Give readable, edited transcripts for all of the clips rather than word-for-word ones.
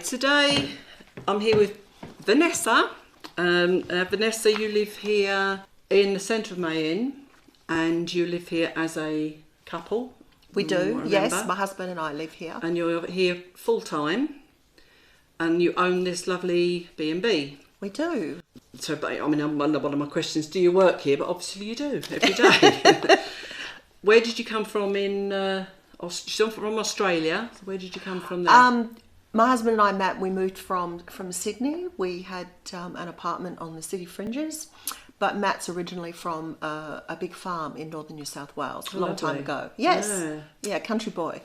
Today I'm here with Vanessa. Vanessa, you live here in the centre of Mayen and you live here as a couple. We do, yes. My husband and I live here. And you're here full time and you own this lovely B&B. We do. So, one of my questions, do you work here? But obviously you do, every day. Where did you come from you're from Australia. So where did you come from there? My husband and I, Matt, we moved from Sydney. We had an apartment on the city fringes. But Matt's originally from a big farm in northern New South Wales a long time ago. Yes. Yeah, country boy.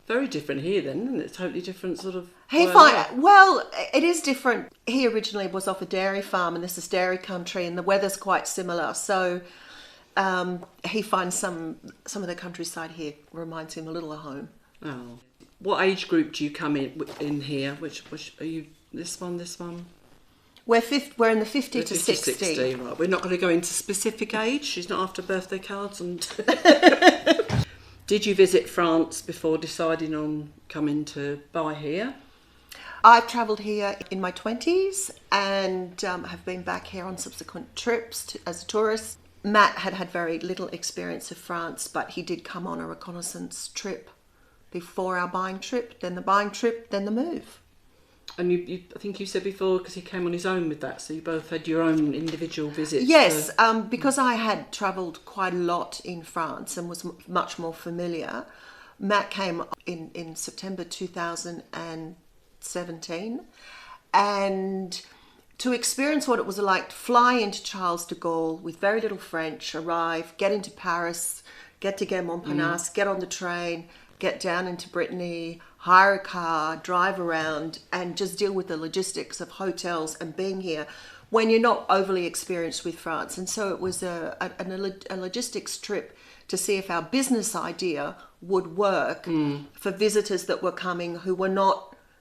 Very different here then, isn't it? Totally different sort of... Well, it is different. He originally was off a dairy farm and this is dairy country and the weather's quite similar. So he finds some of the countryside here reminds him a little of home. Oh. What age group do you come in here? Which are you? This one? We're in the 50 to 60. Right. We're not going to go into specific age. She's not after birthday cards. And did you visit France before deciding on coming to buy here? I've travelled here in my 20s and have been back here on subsequent trips as a tourist. Matt had very little experience of France, but he did come on a reconnaissance trip before our buying trip, then the buying trip, then the move. And I think you said before, because he came on his own with that, so you both had your own individual visits. Yes, because I had travelled quite a lot in France and was much more familiar. Matt came in September 2017, and to experience what it was like to fly into Charles de Gaulle with very little French, arrive, get into Paris, get to Gare Montparnasse, get on the train, get down into Brittany, hire a car, drive around and just deal with the logistics of hotels and being here when you're not overly experienced with France. And so it was a logistics trip to see if our business idea would work for visitors that were coming who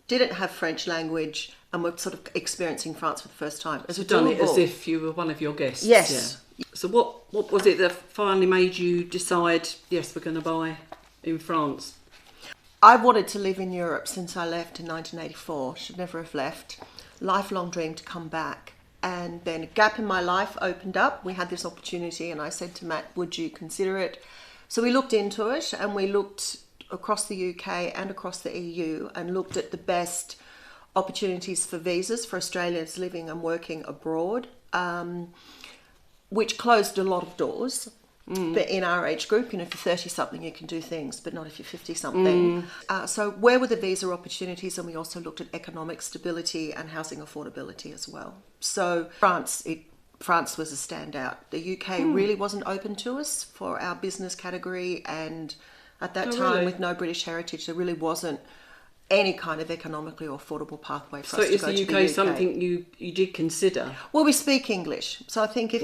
didn't have French language and were sort of experiencing France for the first time. So done it as if you were one of your guests. Yes. Yeah. So what was it that finally made you decide, yes, we're going to buy in France? I wanted to live in Europe since I left in 1984. Should never have left. Lifelong dream to come back. And then a gap in my life opened up. We had this opportunity and I said to Matt, would you consider it? So we looked into it and we looked across the UK and across the EU and looked at the best opportunities for visas for Australians living and working abroad, which closed a lot of doors. But in our age group, if you're 30-something, you can do things, but not if you're 50-something. So where were the visa opportunities? And we also looked at economic stability and housing affordability as well. So France was a standout. The UK really wasn't open to us for our business category. And at that time, with no British heritage, there really wasn't any kind of economically affordable pathway for us to go to the UK. So is the UK something you did consider? Well, we speak English, so I think if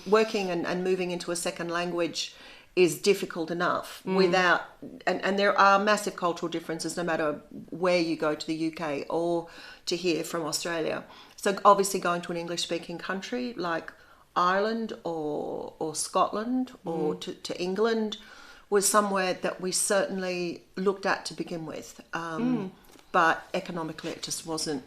working and moving into a second language is difficult enough without, and there are massive cultural differences no matter where you go to the UK or to here from Australia. So obviously going to an English-speaking country like Ireland or Scotland or to England was somewhere that we certainly looked at to begin with. But economically it just wasn't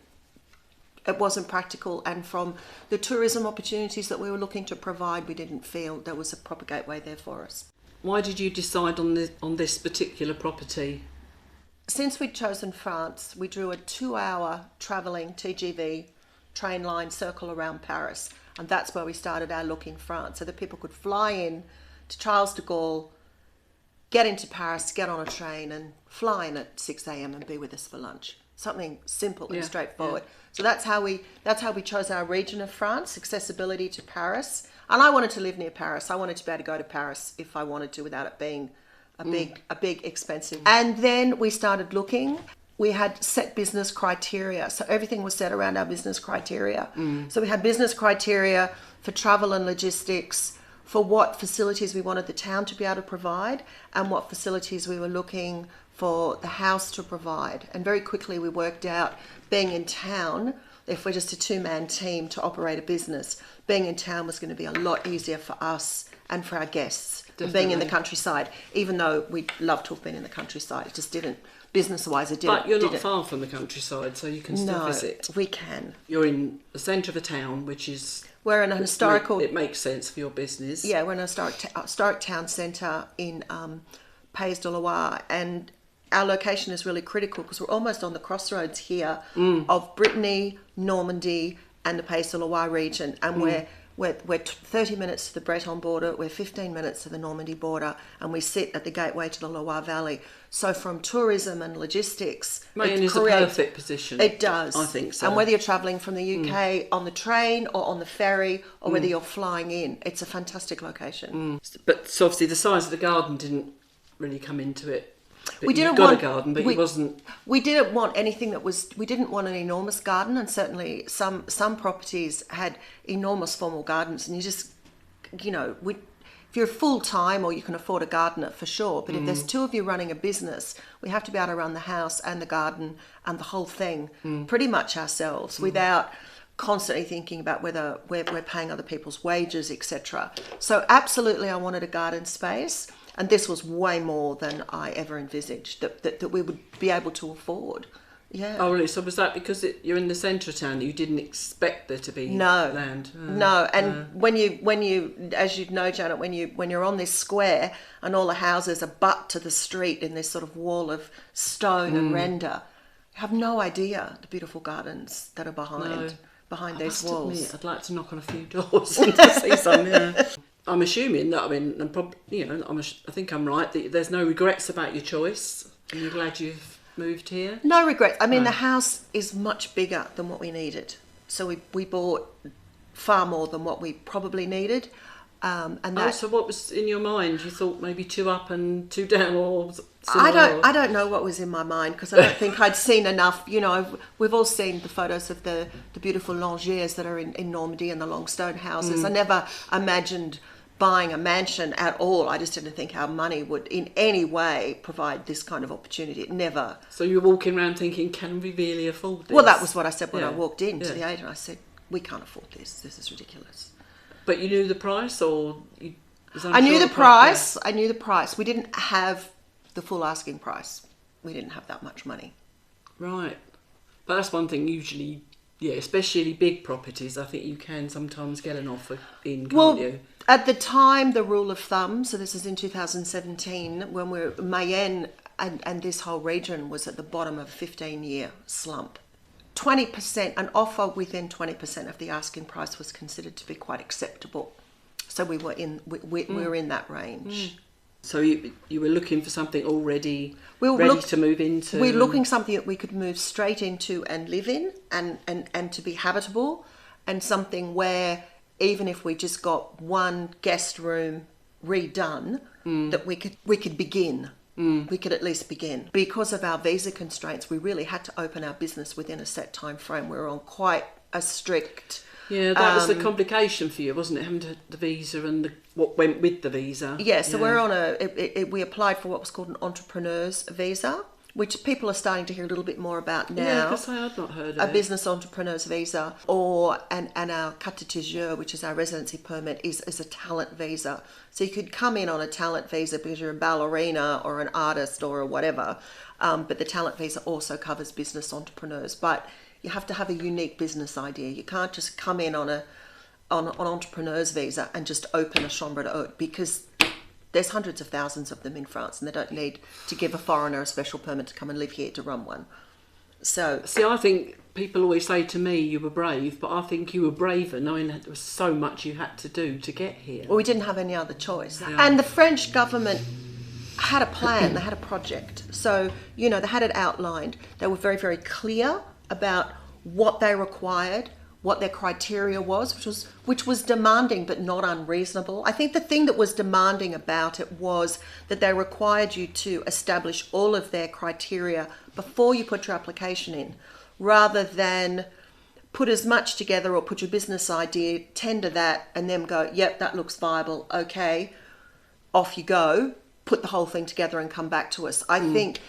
practical. And from the tourism opportunities that we were looking to provide, we didn't feel there was a proper gateway there for us. Why did you decide on this particular property? Since we'd chosen France, we drew a 2-hour travelling TGV train line circle around Paris. And that's where we started our look in France, so that people could fly in to Charles de Gaulle, get into Paris, get on a train and fly in at 6 a.m. and be with us for lunch. Something simple and straightforward. Yeah. So that's how we chose our region of France, accessibility to Paris. And I wanted to live near Paris. I wanted to be able to go to Paris if I wanted to without it being a big expensive. And then we started looking. We had set business criteria. So everything was set around our business criteria. So we had business criteria for travel and logistics, for what facilities we wanted the town to be able to provide and what facilities we were looking for the house to provide. And very quickly we worked out, being in town, if we're just a 2-man team to operate a business, being in town was going to be a lot easier for us and for our guests than being in the countryside. Even though we'd love to have been in the countryside, it just didn't business-wise, it didn't. But you're not far from the countryside, so you can still visit. We can. You're in the centre of a town, which is... We're in a historical... It makes sense for your business. Yeah, we're in a historic town centre in Pays de Loire, and our location is really critical because we're almost on the crossroads here of Brittany, Normandy, and the Pays de Loire region, and we're 30 minutes to the Breton border, we're 15 minutes to the Normandy border, and we sit at the gateway to the Loire Valley. So from tourism and logistics, Maine is a perfect position. It does. I think so. And whether you're travelling from the UK on the train or on the ferry, or whether you're flying in, it's a fantastic location. But so obviously the size of the garden didn't really come into it. But We didn't got want a garden, but it wasn't... We didn't want anything that was... We didn't want an enormous garden, and certainly some properties had enormous formal gardens, and you just, you know, if you're full-time or you can afford a gardener for sure, but if there's two of you running a business, we have to be able to run the house and the garden and the whole thing pretty much ourselves without constantly thinking about whether we're paying other people's wages, etc. So absolutely I wanted a garden space. And this was way more than I ever envisaged that we would be able to afford. Yeah. Oh, really? So was that because you're in the centre of town that you didn't expect there to be land? No. And when you, as you know, Janet, when you're on this square and all the houses are butt to the street in this sort of wall of stone and render, you have no idea the beautiful gardens that are behind these walls. Admit, I'd like to knock on a few doors and to see some. Yeah. I'm assuming that, I mean, and probably, you know, I think I'm right, that there's no regrets about your choice, and you're glad you've moved here? No regrets. I mean, the house is much bigger than what we needed. So we bought far more than what we probably needed. So what was in your mind? You thought maybe 2 up and 2 down, or similar? I don't know what was in my mind, because I don't think I'd seen enough. You know, we've all seen the photos of the beautiful Langiers that are in Normandy and the long stone houses. I never imagined buying a mansion at all. I just didn't think our money would in any way provide this kind of opportunity. It never. So you were walking around thinking, can we really afford this? Well, that was what I said when I walked into the agent. I said, we can't afford this. This is ridiculous. But you knew the price, or you was I knew the price. I knew the price. We didn't have the full asking price. We didn't have that much money. Right. But that's one thing usually, yeah, especially big properties, I think you can sometimes get an offer in, can't you? At the time, the rule of thumb, so this is in 2017, when Mayenne and this whole region was at the bottom of a 15-year slump. 20%, an offer within 20% of the asking price was considered to be quite acceptable. So we were in that range. So you were looking for something already ready to move into? We're looking something that we could move straight into and live in and to be habitable, and something where even if we just got one guest room redone, that we could begin. We could at least begin. Because of our visa constraints, we really had to open our business within a set time frame. We were on quite a strict... Yeah, that was the complication for you, wasn't it? Having the visa and what went with the visa. Yeah, so we're on we applied for what was called an entrepreneur's visa, which people are starting to hear a little bit more about now. Yeah, because I had not heard of it. A business entrepreneur's visa, and our COTTAGE, which is our residency permit, is a talent visa. So you could come in on a talent visa because you're a ballerina or an artist or whatever, but the talent visa also covers business entrepreneurs. But you have to have a unique business idea. You can't just come in on an entrepreneur's visa and just open a chambre d'hôte, because there's hundreds of thousands of them in France, and they don't need to give a foreigner a special permit to come and live here to run one. So, see, I think people always say to me, you were brave, but I think you were braver knowing that there was so much you had to do to get here. Well, we didn't have any other choice. Yeah. And the French government had a plan, they had a project. So, you know, they had it outlined. They were very, very clear about what they required, what their criteria was, which was demanding but not unreasonable. I think the thing that was demanding about it was that they required you to establish all of their criteria before you put your application in, rather than put as much together or put your business idea, tender that, and then go, yep, that looks viable, okay, off you go, put the whole thing together and come back to us. I think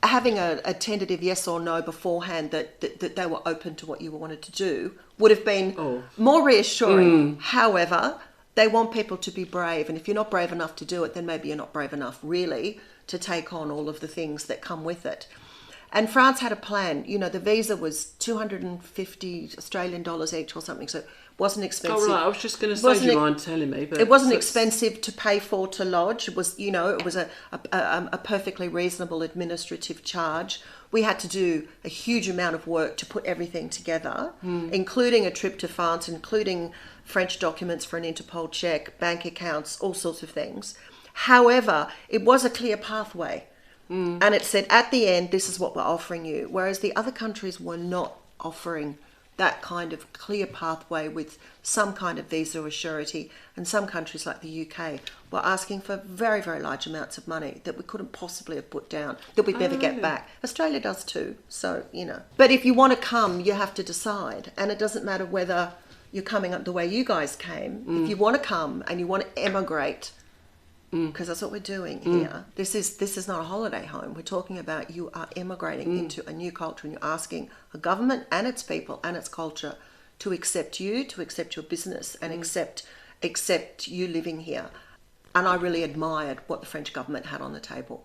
having a tentative yes or no beforehand that they were open to what you wanted to do would have been more reassuring. However, they want people to be brave, and if you're not brave enough to do it, then maybe you're not brave enough really to take on all of the things that come with it. And France had a plan. You know, the visa was 250 Australian dollars each or something, so it wasn't expensive. Oh, right. I was just going to say, do you mind telling me? But it wasn't expensive to pay for to lodge. It was, you know, it was a perfectly reasonable administrative charge. We had to do a huge amount of work to put everything together, including a trip to France, including French documents for an Interpol check, bank accounts, all sorts of things. However, it was a clear pathway. And it said, at the end, this is what we're offering you. Whereas the other countries were not offering that kind of clear pathway with some kind of visa or surety. And some countries like the UK were asking for very, very large amounts of money that we couldn't possibly have put down, that we'd never get back. Australia does too, so, you know. But if you want to come, you have to decide. And it doesn't matter whether you're coming up the way you guys came. If you want to come and you want to emigrate, because that's what we're doing here. This is not a holiday home. We're talking about you are immigrating into a new culture, and you're asking a government and its people and its culture to accept you, to accept your business, and accept you living here. And I really admired what the French government had on the table,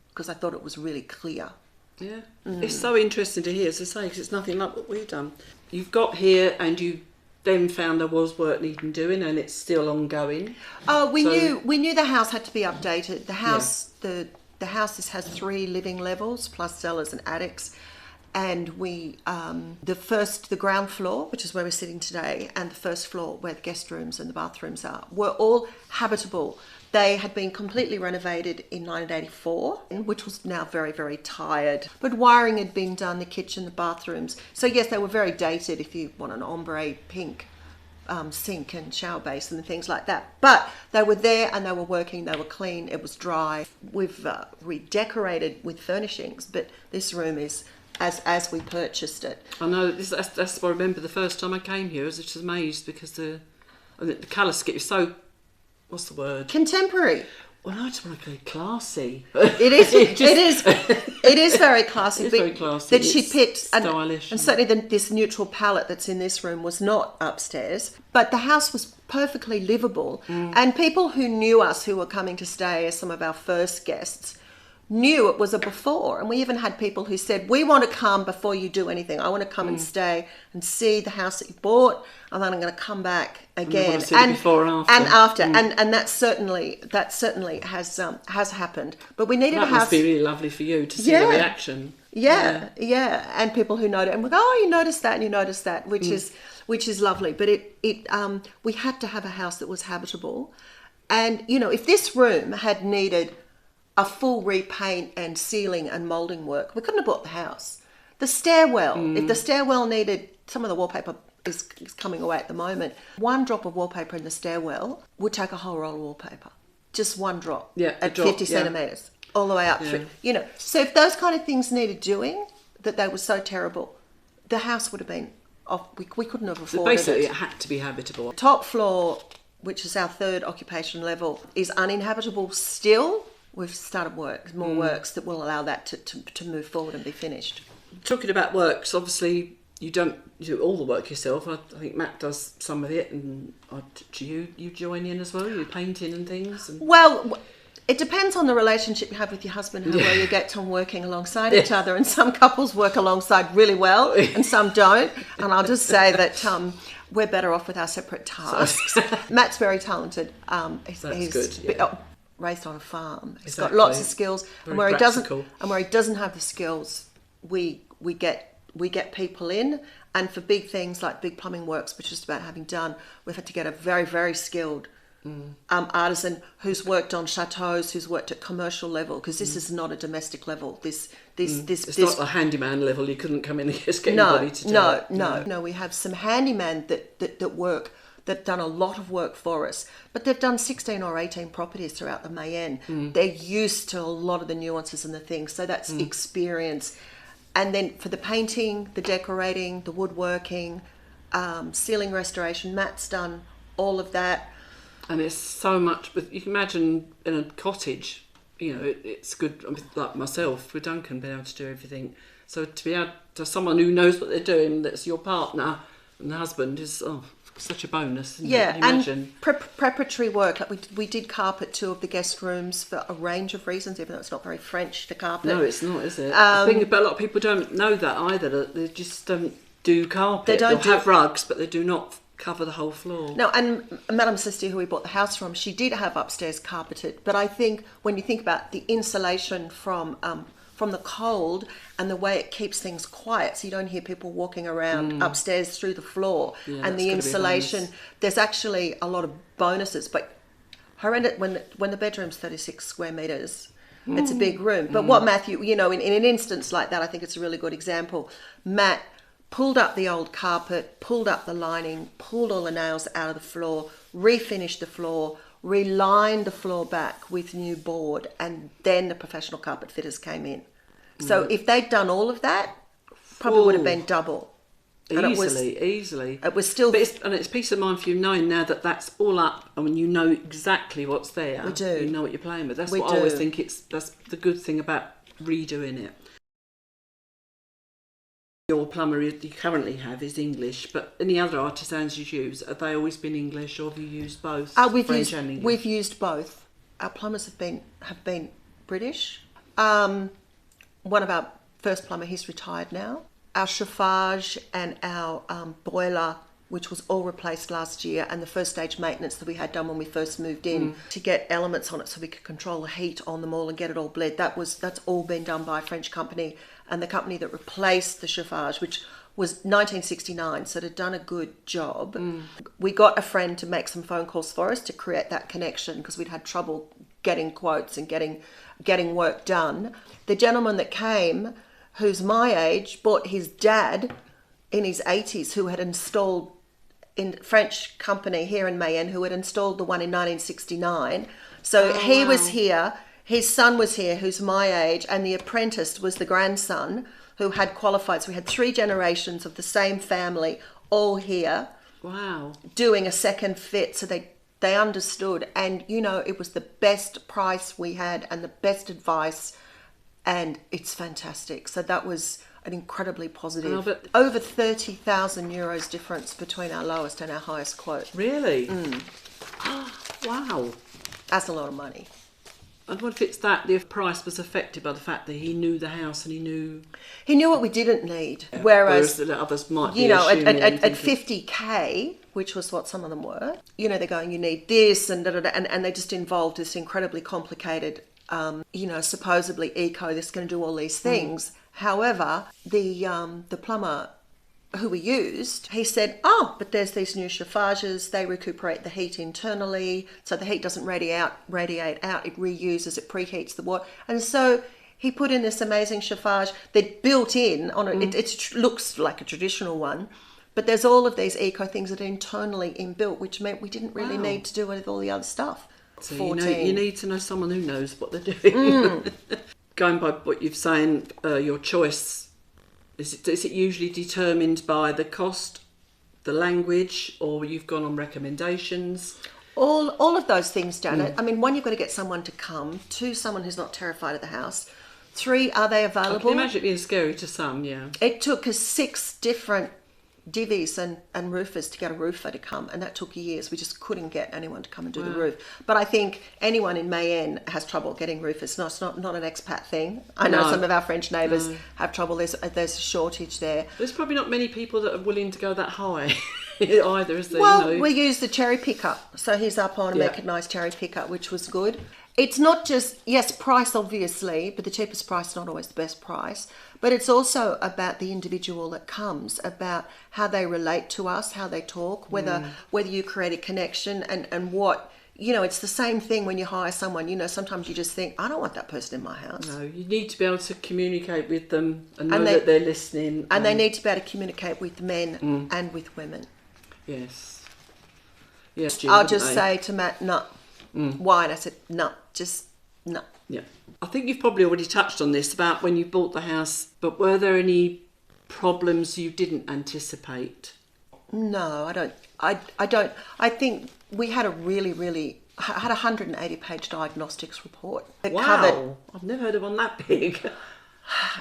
because I thought it was really clear. Yeah, it's so interesting to hear, as I say, because it's nothing like what we've done. You've got here and you then found there was work needing doing, and it's still ongoing. We knew the house had to be updated. The house the house has 3 living levels plus cellars and attics, and we the ground floor, which is where we're sitting today, and the first floor where the guest rooms and the bathrooms are, were all habitable. They had been completely renovated in 1984, which was now very, very tired. But wiring had been done, the kitchen, the bathrooms. So yes, they were very dated if you want an ombre pink sink and shower basin and things like that. But they were there and they were working, they were clean, it was dry. We've redecorated with furnishings, but this room is as we purchased it. I know, that's what I remember the first time I came here. I was just amazed because the colour scheme is so... What's the word? Contemporary. Well, I just want to go classy. It is. It is very classy. It's very classy. That she picked, stylish, and certainly this neutral palette that's in this room was not upstairs. But the house was perfectly livable, and people who knew us, who were coming to stay as some of our first guests, knew it was a before. And we even had people who said, we want to come before you do anything. I want to come and stay and see the house that you bought, and then I'm going to come back again. And before and after. And that certainly has happened. But we needed a house. That must be really lovely for you to see the reaction. Yeah. And people who noticed, and we go, oh, you noticed that, and you noticed that, which is lovely. But we had to have a house that was habitable. And, you know, if this room had needed a full repaint and ceiling and moulding work, we couldn't have bought the house. The stairwell, if the stairwell needed, some of the wallpaper is coming away at the moment, one drop of wallpaper in the stairwell would take a whole roll of wallpaper. Just one drop at 50 centimetres, all the way up through. You know, so if those kind of things needed doing, that they were so terrible, the house would have been off. We couldn't have afforded it. Basically, it had to be habitable. Top floor, which is our 3rd occupation level, is uninhabitable still. We've started more works that will allow that to move forward and be finished. Talking about works, obviously you don't do all the work yourself. I think Matt does some of it, and do you join in as well? You're painting and things? Well, it depends on the relationship you have with your husband, how well you get on working alongside each other. And some couples work alongside really well and some don't. And I'll just say that we're better off with our separate tasks. Matt's very talented. That's good, yeah. Raised on a farm. He's Exactly. got lots of skills, and where practical. he doesn't have the skills, we get people in. And for big things like big plumbing works, which is about having done, we've had to get a very, very skilled artisan who's worked on chateaus, who's worked at commercial level, because this is not a domestic level. It's not a handyman level. You couldn't come in and just get anybody to do it. No. We have some handyman that work. They've done a lot of work for us, but they've done 16 or 18 properties throughout the Mayenne. They're used to a lot of the nuances and the things, so that's experience. And then for the painting, the decorating, the woodworking, ceiling restoration, Matt's done all of that. And it's so much, but you can imagine in a cottage, you know, it's good, I mean, like myself, with Duncan, being able to do everything. So to be able to have someone who knows what they're doing, that's your partner and the husband, is, such a bonus, isn't Yeah, it? Can you imagine? and preparatory work. Like we did carpet 2 of the guest rooms for a range of reasons, even though it's not very French to carpet. No, it's not, is it? I think a lot of people don't know that either, that they just don't do carpet. They'll have rugs, but they do not cover the whole floor. No, and Madame Sisti, who we bought the house from, she did have upstairs carpeted. But I think when you think about the insulation from the cold and the way it keeps things quiet, so you don't hear people walking around upstairs through the floor, and the insulation, there's actually a lot of bonuses. But horrendous when the bedroom's 36 square metres, it's a big room. But what Matthew, in an instance like that, I think it's a really good example. Matt pulled up the old carpet, pulled up the lining, pulled all the nails out of the floor, refinished the floor, relined the floor back with new board, and then the professional carpet fitters came in. So if they'd done all of that, probably would have been double. Easily. It was still... But it's peace of mind for you knowing now that that's all up and you know exactly what's there. We do. You know what you're playing with. That's what I always think that's the good thing about redoing it. Your plumber you currently have is English, but any other artisans you use, have they always been English, or have you used both? French and English? We've used both. Our plumbers have been British. One of our first plumber, he's retired now. Our chauffage and our boiler, which was all replaced last year, and the first stage maintenance that we had done when we first moved in to get elements on it so we could control the heat on them all and get it all bled. That's all been done by a French company, and the company that replaced the chauffage, which was 1969, so it had done a good job. We got a friend to make some phone calls for us to create that connection, because we'd had trouble getting quotes and getting work done. The gentleman that came, who's my age, bought his dad in his 80s, who had installed, in French company here in Mayenne, who had installed the one in 1969. So he was here, his son was here, who's my age, and the apprentice was the grandson who had qualified. So we had 3 generations of the same family all here. Wow. Doing a second fit, so they understood. And, it was the best price we had and the best advice, and it's fantastic. So that was an incredibly positive. Over 30,000 euros difference between our lowest and our highest quote. Really? Wow. That's a lot of money. And what if it's that the price was affected by the fact that he knew the house and he knew what we didn't need. Yeah. Whereas the others might be at 50k, which was what some of them were, they're going, you need this and and they just involved this incredibly complicated, supposedly eco, this is going to do all these things. However, the plumber who we used, he said, but there's these new chauffages, they recuperate the heat internally, so the heat doesn't radiate out, it reuses, it preheats the water. And so he put in this amazing chauffage that built in on it. It looks like a traditional one, but there's all of these eco things that are internally inbuilt, which meant we didn't really need to do it with all the other stuff. So you need to know someone who knows what they're doing. Going by what you're saying, your choice, is it usually determined by the cost, the language, or you've gone on recommendations? All of those things, Janet. I mean, 1, you've got to get someone to come. 2, someone who's not terrified of the house. 3, are they available? I can imagine it being scary to some, yeah. It took us 6 different divvies and roofers to get a roofer to come, and that took years. We just couldn't get anyone to come and do the roof. But I think anyone in Mayenne has trouble getting roofers. No, it's not an expat thing. I know some of our French neighbours have trouble. There's a shortage there. There's probably not many people that are willing to go that high either, is there? Well, we used the cherry picker, so he's up on a mechanised cherry picker, which was good. It's not just, yes, price obviously, but the cheapest price is not always the best price. But it's also about the individual that comes, about how they relate to us, how they talk, whether you create a connection and what, it's the same thing when you hire someone. Sometimes you just think, I don't want that person in my house. No, you need to be able to communicate with them and know that they're listening. And they need to be able to communicate with men and with women. Yes. I'll just say to Matt, no. Why? And I said, no, just no. Yeah. I think you've probably already touched on this about when you bought the house, but were there any problems you didn't anticipate? No, I don't. I don't. I think we had a really had a 180-page diagnostics report. Wow, I've never heard of one that big.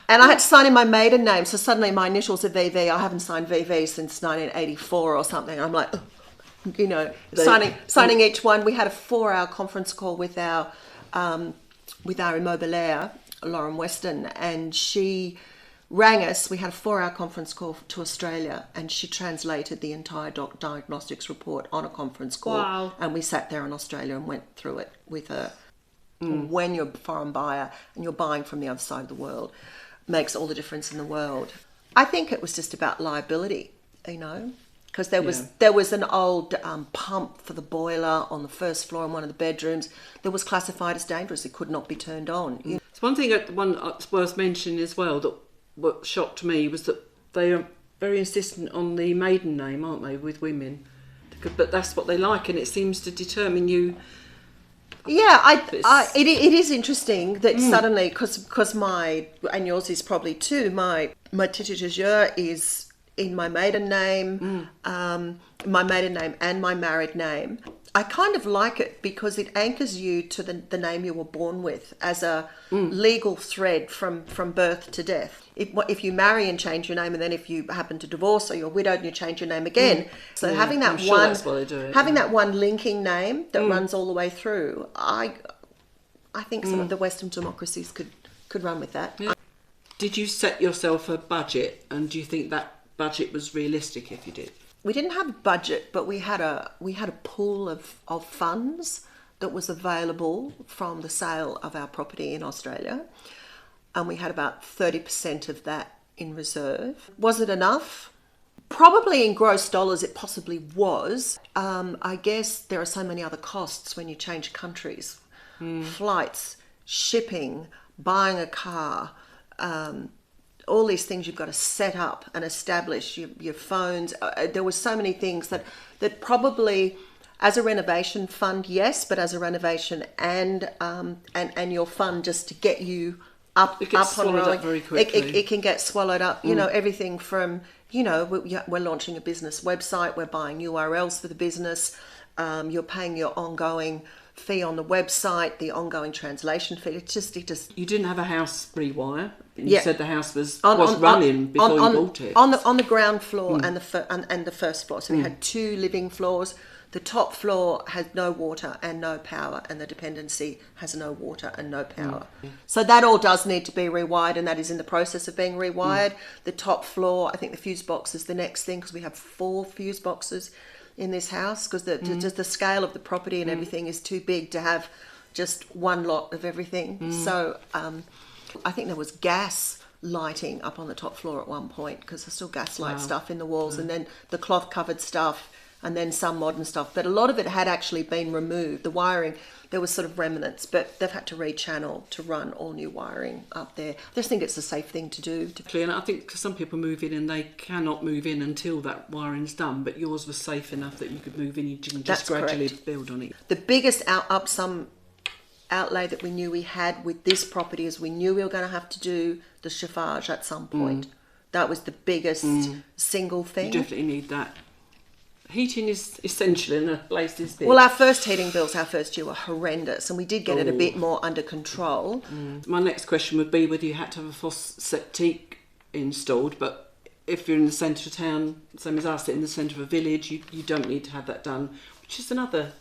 And I had to sign in my maiden name, so suddenly my initials are VV. I haven't signed VV since 1984 or something. I'm like, you know, signing each one. We had a 4-hour conference call with our immobilier, Lauren Weston, and she rang us. We had a 4-hour conference call to Australia, and she translated the entire diagnostics report on a conference call. Wow. And we sat there in Australia and went through it with her. When you're a foreign buyer and you're buying from the other side of the world, makes all the difference in the world. I think it was just about liability, you know, because there was an old pump for the boiler on the first floor in one of the bedrooms that was classified as dangerous. It could not be turned on. It's one thing that's worth mentioning as well, that what shocked me was that they are very insistent on the maiden name, aren't they, with women? But that's what they like, and it seems to determine you. Yeah, it is interesting that suddenly, because and yours is probably too, my titre de jure is in my maiden name, my maiden name and my married name. I kind of like it because it anchors you to the name you were born with as a legal thread from birth to death. If you marry and change your name, and then if you happen to divorce or you're widowed and you change your name again, so having that that one linking name that runs all the way through, I think some of the Western democracies could run with that. Yeah. Did you set yourself a budget, and do you think that budget was realistic if you did? We didn't have a budget, but we had a pool of funds that was available from the sale of our property in Australia, and we had about 30% of that in reserve. Was it enough? Probably in gross dollars it possibly was. I guess there are so many other costs when you change countries. Flights, shipping, buying a car, all these things you've got to set up and establish, your phones. There were so many things that probably, as a renovation fund, yes, but as a renovation and your fund just to get you up on rolling, very quickly. It can get swallowed up. You know, everything from, you know, we're launching a business website, we're buying URLs for the business, you're paying your ongoing fee on the website, the ongoing translation fee. It just You didn't have a house rewire. You said the house was running before you bought it. On the ground floor and the first floor. So we had 2 living floors. The top floor has no water and no power, and the dependency has no water and no power. So that all does need to be rewired, and that is in the process of being rewired. The top floor, I think the fuse box is the next thing, because we have 4 fuse boxes in this house, because the scale of the property and everything is too big to have just one lot of everything. So I think there was gas lighting up on the top floor at one point, because there's still gaslight stuff in the walls, and then the cloth covered stuff, and then some modern stuff. But a lot of it had actually been removed. The wiring, there was sort of remnants, but they've had to rechannel to run all new wiring up there. I just think it's a safe thing to do. And I think some people move in and they cannot move in until that wiring's done, but yours was safe enough that you could move in, you can just gradually build on it. The biggest outlay that we knew we had with this property is we knew we were going to have to do the chauffage at some point. That was the biggest single thing. You definitely need that. Heating is essential in a place this big. Well, our first heating bills, our first year, were horrendous, and we did get it a bit more under control. My next question would be whether you had to have a faucet installed, but if you're in the centre of town, same as us, in the centre of a village, you don't need to have that done, which is another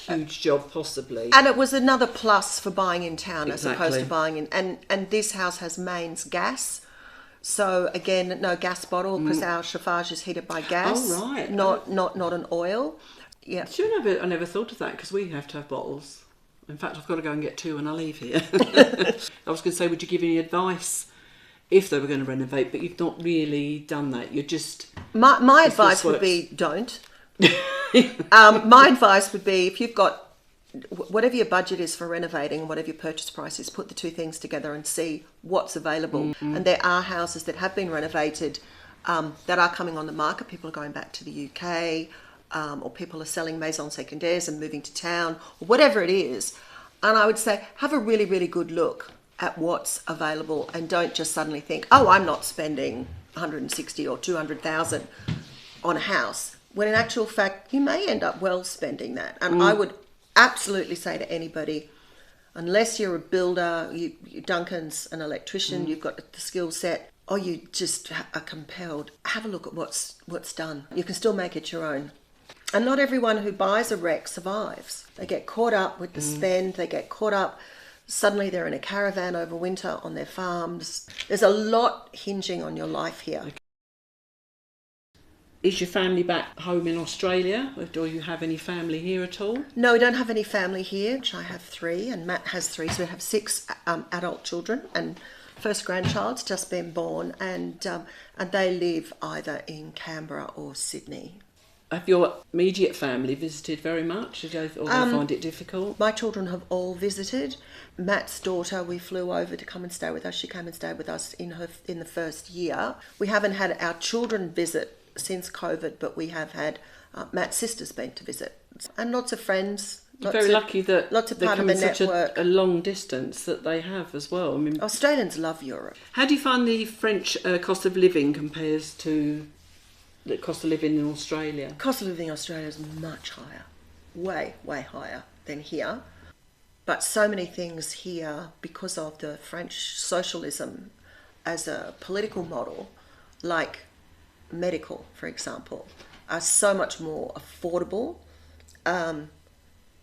huge job possibly. And it was another plus for buying in town as opposed to buying in... And this house has mains gas. So again, no gas bottle, because our chauffage is heated by gas. Oh, right. Not an oil. Yeah. I never thought of that, because we have to have bottles. In fact, I've got to go and get 2 when I leave here. I was going to say, would you give any advice if they were going to renovate? But you've not really done that. You're just... My advice would be don't. My advice would be, if you've got whatever your budget is for renovating and whatever your purchase price is, put the 2 things together and see what's available. And there are houses that have been renovated that are coming on the market. People are going back to the UK, or people are selling maison secondaires and moving to town, or whatever it is. And I would say, have a really, really good look at what's available, and don't just suddenly think, oh, I'm not spending 160 or 200,000 on a house, when in actual fact you may end up well spending that. And I would absolutely say to anybody, unless you're a builder, Duncan's an electrician, you've got the skill set, or you just are compelled, have a look at what's done. You can still make it your own. And not everyone who buys a wreck survives. They get caught up with the spend, they get caught up, suddenly they're in a caravan over winter on their farms. There's a lot hinging on your life here. Okay. Is your family back home in Australia? Or do you have any family here at all? No, we don't have any family here. I have 3 and Matt has 3, so we have 6 adult children, and first grandchild's just been born, and they live either in Canberra or Sydney. Have your immediate family visited very much, or do you find it difficult? My children have all visited. Matt's daughter, we flew over to come and stay with us. She came and stayed with us in the first year. We haven't had our children visit since COVID, but we have had Matt's sister's been to visit, and lots of friends. Very lucky that lots of they're part of the such network. A long distance that they have as well. I mean, Australians love Europe. How do you find the French cost of living compares to the cost of living in Australia? Cost of living in Australia is much higher, way higher than here. But so many things here, because of the French socialism as a political model, like medical, for example, are so much more affordable.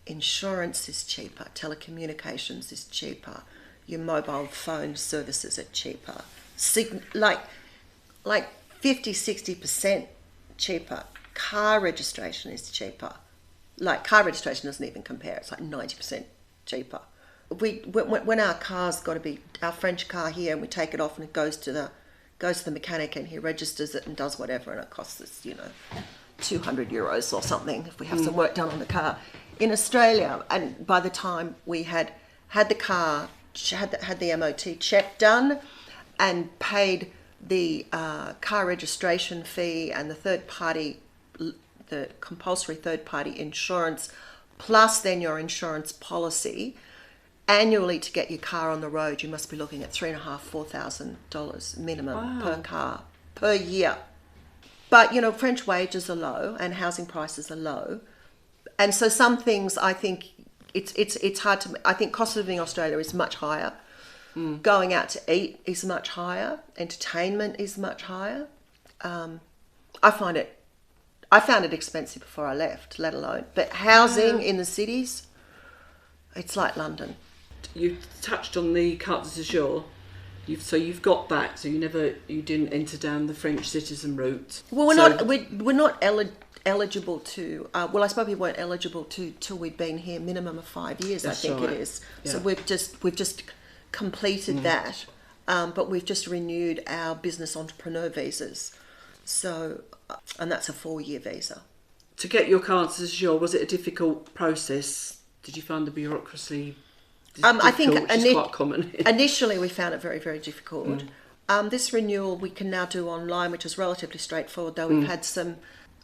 Insurance is cheaper, telecommunications is cheaper, your mobile phone services are cheaper, like 50-60% cheaper. Car registration is cheaper. Like, car registration doesn't even compare, it's like 90% cheaper. When our car's got to be our French car here, and we take it off and it goes to the mechanic, and he registers it and does whatever, and it costs us, €200 or something if we have some work done on the car. In Australia, and by the time we had the car, had the MOT check done and paid the car registration fee and the compulsory third-party insurance, plus then your insurance policy, annually to get your car on the road, you must be looking at $3,500-4,000 minimum per car per year. But French wages are low and housing prices are low, and so some things, I think it's hard to. I think cost of living in Australia is much higher. Going out to eat is much higher. Entertainment is much higher. I found it expensive before I left, let alone. But housing in the cities, it's like London. You touched on the carte de jour. You've got that. So you didn't enter down the French citizen route. Well, we're not eligible to. I suppose we weren't eligible to till we'd been here minimum of 5 years. That's I think right. it is. Yeah. So we've just completed that, but we've just renewed our business entrepreneur visas. So, and that's a 4-year visa. To get your carte de jour, was it a difficult process? Did you find the bureaucracy? I think quite common. Initially we found it very, very difficult. This renewal we can now do online, which is relatively straightforward, though we've had some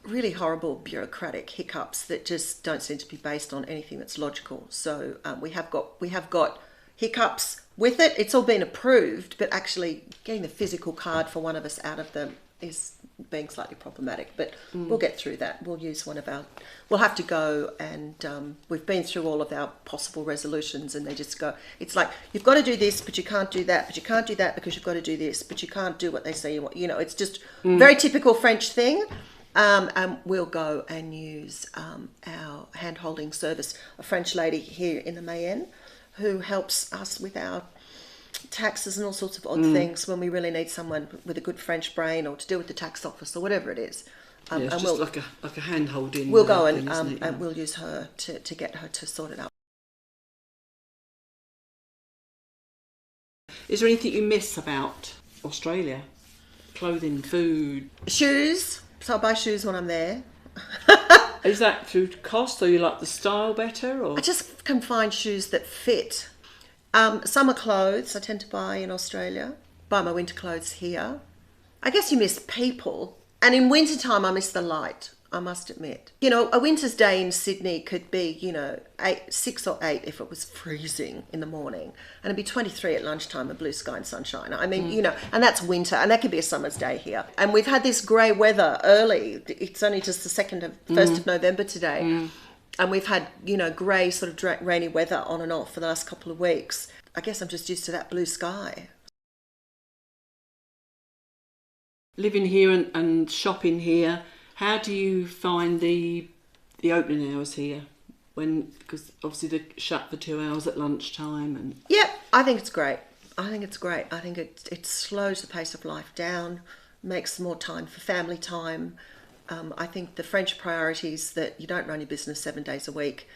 really horrible bureaucratic hiccups that just don't seem to be based on anything that's logical. So we have got hiccups with it. It's all been approved, but actually getting the physical card for one of us out of them is being slightly problematic, but we'll get through that. We'll use we'll have to go, and we've been through all of our possible resolutions, and they just go, it's like, you've got to do this, but you can't do that, but you can't do that because you've got to do this, but you can't do what they say you want. It's just very typical French thing. And we'll go and use our hand-holding service, a French lady here in the Mayenne who helps us with our taxes and all sorts of odd things when we really need someone with a good French brain, or to deal with the tax office or whatever it is. It's and just like a hand-holding. We'll go and we'll use her to get her to sort it out. Is there anything you miss about Australia? Clothing, food? Shoes. So I buy shoes when I'm there. Is that through cost, or you like the style better? Or? I just can find shoes that fit. Summer clothes I tend to buy in Australia. Buy my winter clothes here. I guess you miss people. And in wintertime I miss the light, I must admit. A winter's day in Sydney could be, 6 or 8 if it was freezing in the morning. And it'd be 23 at lunchtime, a blue sky and sunshine. I mean, and that's winter. And that could be a summer's day here. And we've had this grey weather early. It's only just the 1st of November today. And we've had, grey sort of rainy weather on and off for the last couple of weeks. I guess I'm just used to that blue sky. Living here and shopping here, how do you find the the opening hours here? Because obviously they're shut for 2 hours at lunchtime and... Yeah, I think it's great. I think it slows the pace of life down, makes more time for family time. I think the French priority is that you don't run your business 7 days a week,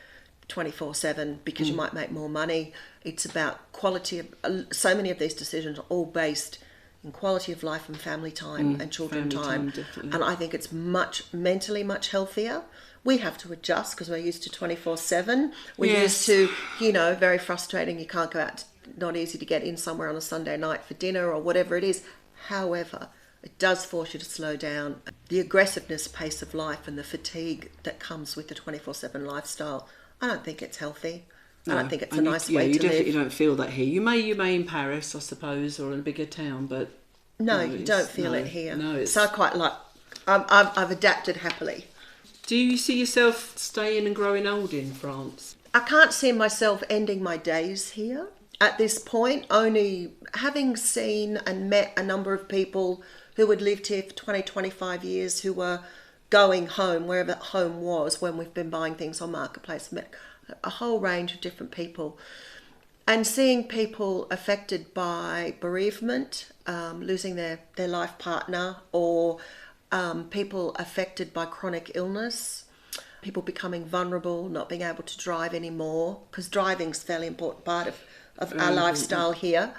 24/7, because you might make more money. It's about quality of... so many of these decisions are all based in quality of life and family time and children time. Definitely. And I think it's mentally much healthier. We have to adjust because we're used to 24/7. We're used to, very frustrating. You can't go out, not easy to get in somewhere on a Sunday night for dinner or whatever it is. However, it does force you to slow down. The aggressiveness pace of life and the fatigue that comes with the 24/7 lifestyle, I don't think it's healthy. I don't think it's a nice way to live. You definitely don't feel that here. You may in Paris, I suppose, or in a bigger town, but... No, you don't feel it here. No, it's... So I quite like... I've adapted happily. Do you see yourself staying and growing old in France? I can't see myself ending my days here at this point, only having seen and met a number of people who had lived here for 20, 25 years who were going home, wherever home was, when we've been buying things on Marketplace, met a whole range of different people. And seeing people affected by bereavement, losing their life partner, or people affected by chronic illness, people becoming vulnerable, not being able to drive anymore, because driving's a fairly important part of our lifestyle here.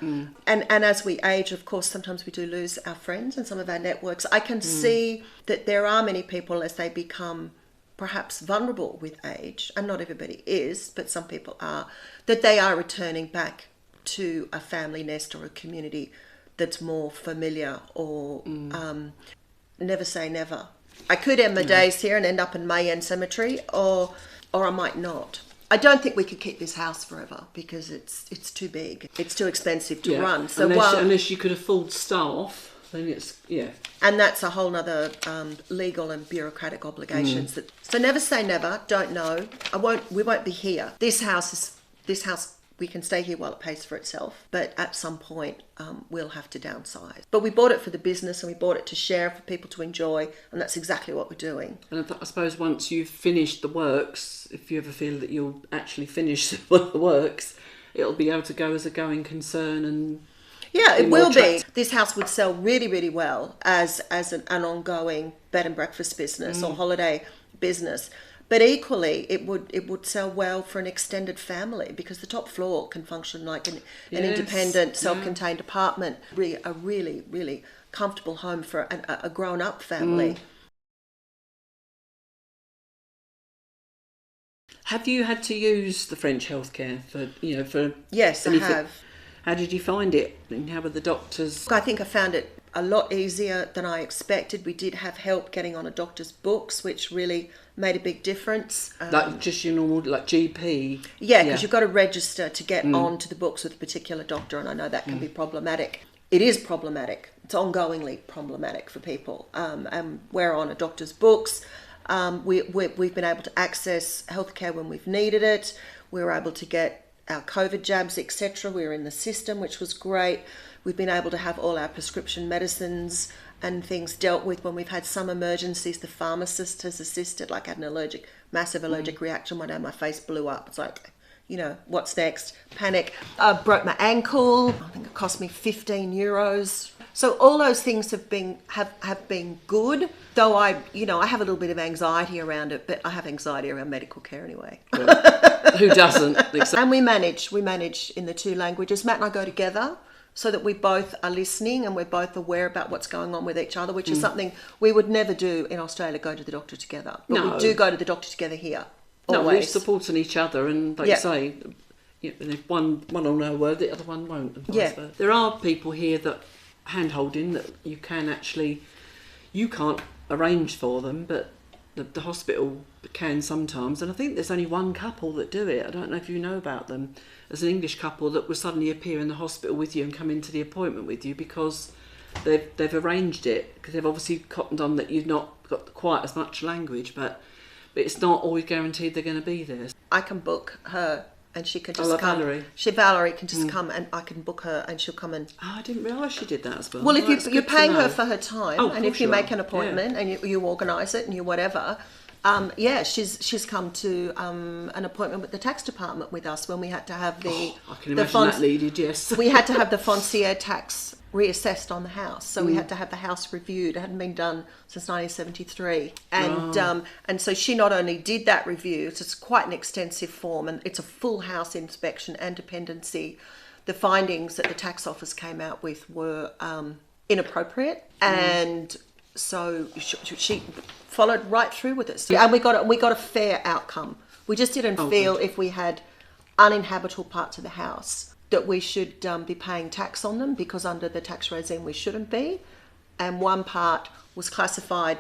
And as we age, of course, sometimes we do lose our friends and some of our networks. I can see that there are many people, as they become perhaps vulnerable with age, and not everybody is, but some people are, that they are returning back to a family nest or a community that's more familiar, or never say never. I could end my days here and end up in Mayenne Cemetery, or I might not. I don't think we could keep this house forever because it's too big. It's too expensive to run. So unless you could afford staff, then it's And that's a whole nother legal and bureaucratic obligations. So never say never. Don't know. We won't be here. This house. We can stay here while it pays for itself, but at some point we'll have to downsize. But we bought it for the business, and we bought it to share, for people to enjoy, and that's exactly what we're doing. And I suppose once you've finished the works, if you ever feel that you'll actually finish the works, it'll be able to go as a going concern and... Yeah, it will be. This house would sell really, really well as an ongoing bed and breakfast business or holiday business. But equally, it would sell well for an extended family, because the top floor can function like an independent, self-contained apartment, a really, really comfortable home for a grown-up family. Have you had to use the French healthcare for? Yes, I have. How did you find it? And how were the doctors? I think I found it a lot easier than I expected. We did have help getting on a doctor's books, which really made a big difference. Like just your normal, like GP? Yeah, because you've got to register to get onto the books with a particular doctor, and I know that can be problematic. It is problematic. It's ongoingly problematic for people. And we're on a doctor's books. We've been able to access healthcare when we've needed it. We were able to get our COVID jabs, etc. We were in the system, which was great. We've been able to have all our prescription medicines and things dealt with when we've had some emergencies. The pharmacist has assisted, like I had an massive allergic reaction one day, my face blew up. It's like, what's next? Panic. I broke my ankle. I think it cost me €15. So all those things have been good, though I have a little bit of anxiety around it, but I have anxiety around medical care anyway. Who doesn't? And we manage in the two languages. Matt and I go together so that we both are listening and we're both aware about what's going on with each other, which is something we would never do in Australia, go to the doctor together. But we do go to the doctor together here. Always. No, we're supporting each other, and like you say, if one will know a word, the other one won't. And vice versa. There are people here that hand-holding that you can't arrange for them, but the hospital can sometimes. And I think there's only one couple that do it. I don't know if you know about them. There's an English couple that will suddenly appear in the hospital with you and come into the appointment with you because they've arranged it, because they've obviously cottoned on that you've not got quite as much language, but it's not always guaranteed they're going to be there. I can book her and she can just come. Valerie. Valerie can just come, and I can book her and she'll come and... Oh, I didn't realise she did that as well. Well, if you're paying her for her time, and if you make an appointment and you organise it and you whatever, She's come to an appointment with the tax department with us when we had to have I can imagine that needed, yes. We had to have the foncier tax reassessed on the house, so we had to have the house reviewed. It hadn't been done since 1973, and so she not only did that review, it's quite an extensive form, and it's a full house inspection and dependency. The findings that the tax office came out with were inappropriate, and so she followed right through with us, and we got a fair outcome. We just didn't feel if we had uninhabitable parts of the house that we should be paying tax on them, because under the tax regime we shouldn't be. And one part was classified,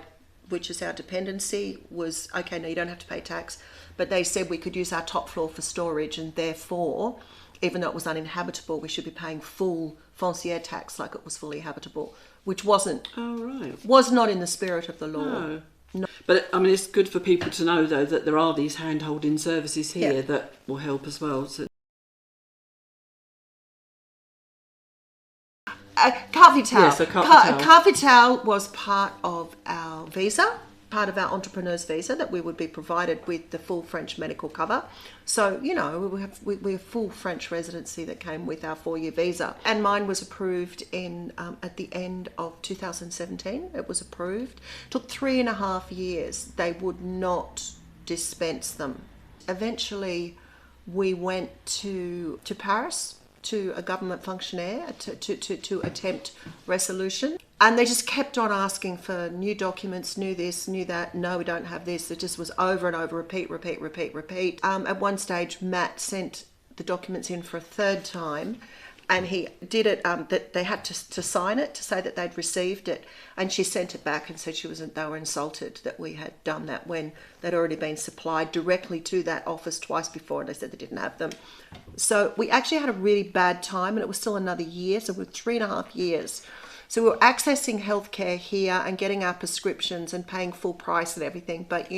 which is our dependency, was okay, no, you don't have to pay tax, but they said we could use our top floor for storage, and therefore, even though it was uninhabitable, we should be paying full foncier tax like it was fully habitable, which was not in the spirit of the law. No. But I mean, it's good for people to know though that there are these hand-holding services here that will help as well. So. Car Vital. Yes, a Car Vital was part of our visa, part of our entrepreneur's visa, that we would be provided with the full French medical cover. So, we have full French residency that came with our 4-year visa. And mine was approved at the end of 2017. It was approved. It took 3.5 years. They would not dispense them. Eventually, we went to Paris, to a government functionaire to attempt resolution. And they just kept on asking for new documents, new this, new that. No, we don't have this. It just was over and over, repeat. At one stage, Matt sent the documents in for a third time, and he did it, that they had to sign it to say that they'd received it. And she sent it back and said they were insulted that we had done that when they'd already been supplied directly to that office twice before, and they said they didn't have them. So we actually had a really bad time, and it was still another year, so we're 3.5 years. So we were accessing healthcare here and getting our prescriptions and paying full price and everything, but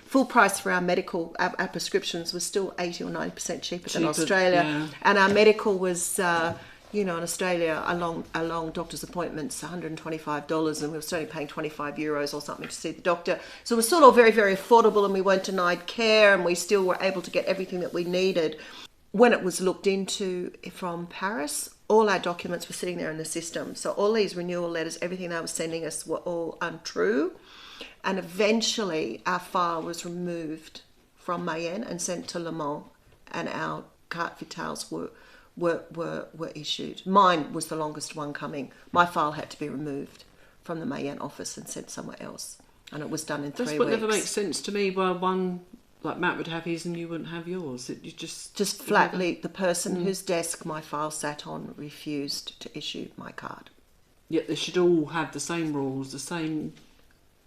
full price for our medical, our prescriptions was still 80 or 90% cheaper than Australia. Yeah. And our medical was, in Australia, along doctor's appointments, $125, and we were still only paying €25 or something to see the doctor. So it was still all very, very affordable, and we weren't denied care, and we still were able to get everything that we needed. When it was looked into from Paris, all our documents were sitting there in the system. So all these renewal letters, everything they were sending us were all untrue. And eventually our file was removed from Mayenne and sent to Le Mans, and our carte vitales were issued. Mine was the longest one coming. My file had to be removed from the Mayenne office and sent somewhere else. And it was done in 3 weeks. That's what never makes sense to me, why one, like Matt would have his and you wouldn't have yours. You just flatly, the person whose desk my file sat on refused to issue my card. Yet they should all have the same rules, the same...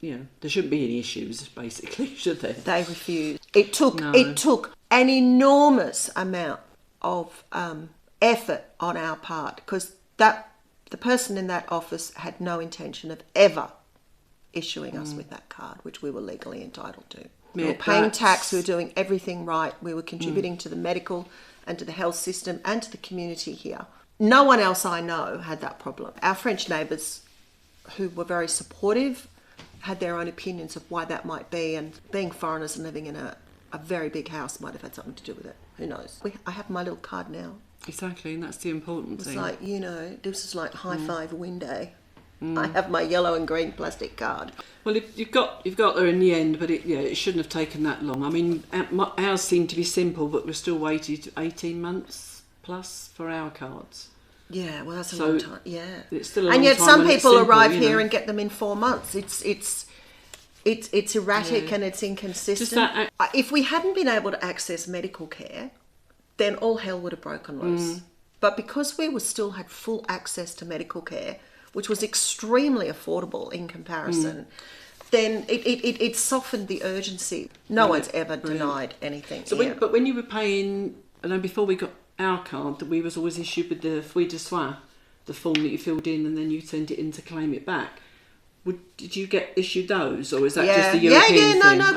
there shouldn't be any issues, basically, should there? They refused. It took an enormous amount of effort on our part, because the person in that office had no intention of ever issuing us with that card, which we were legally entitled to. We were paying tax, we were doing everything right, we were contributing to the medical and to the health system and to the community here. No one else I know had that problem. Our French neighbours, who were very supportive, had their own opinions of why that might be, and being foreigners and living in a very big house might have had something to do with it. Who knows? I have my little card now. Exactly, and that's the important thing. It's like, this is like high five win day. I have my yellow and green plastic card. Well, you've got there in the end, but it shouldn't have taken that long. I mean, ours seemed to be simple, but we still waited 18 months plus for our cards. Yeah, well, that's a long time. Yeah, it's still a long and yet time some people simple, arrive here and get them in 4 months. It's erratic and it's inconsistent. If we hadn't been able to access medical care, then all hell would have broken loose. But because we still had full access to medical care, which was extremely affordable in comparison, then it softened the urgency. No one's ever denied anything. So but when you were paying, I know before we got our card, that we was always issued with the feuille de soin, the form that you filled in and then you sent it in to claim it back. Did you get issued those, or is that just the European thing? No,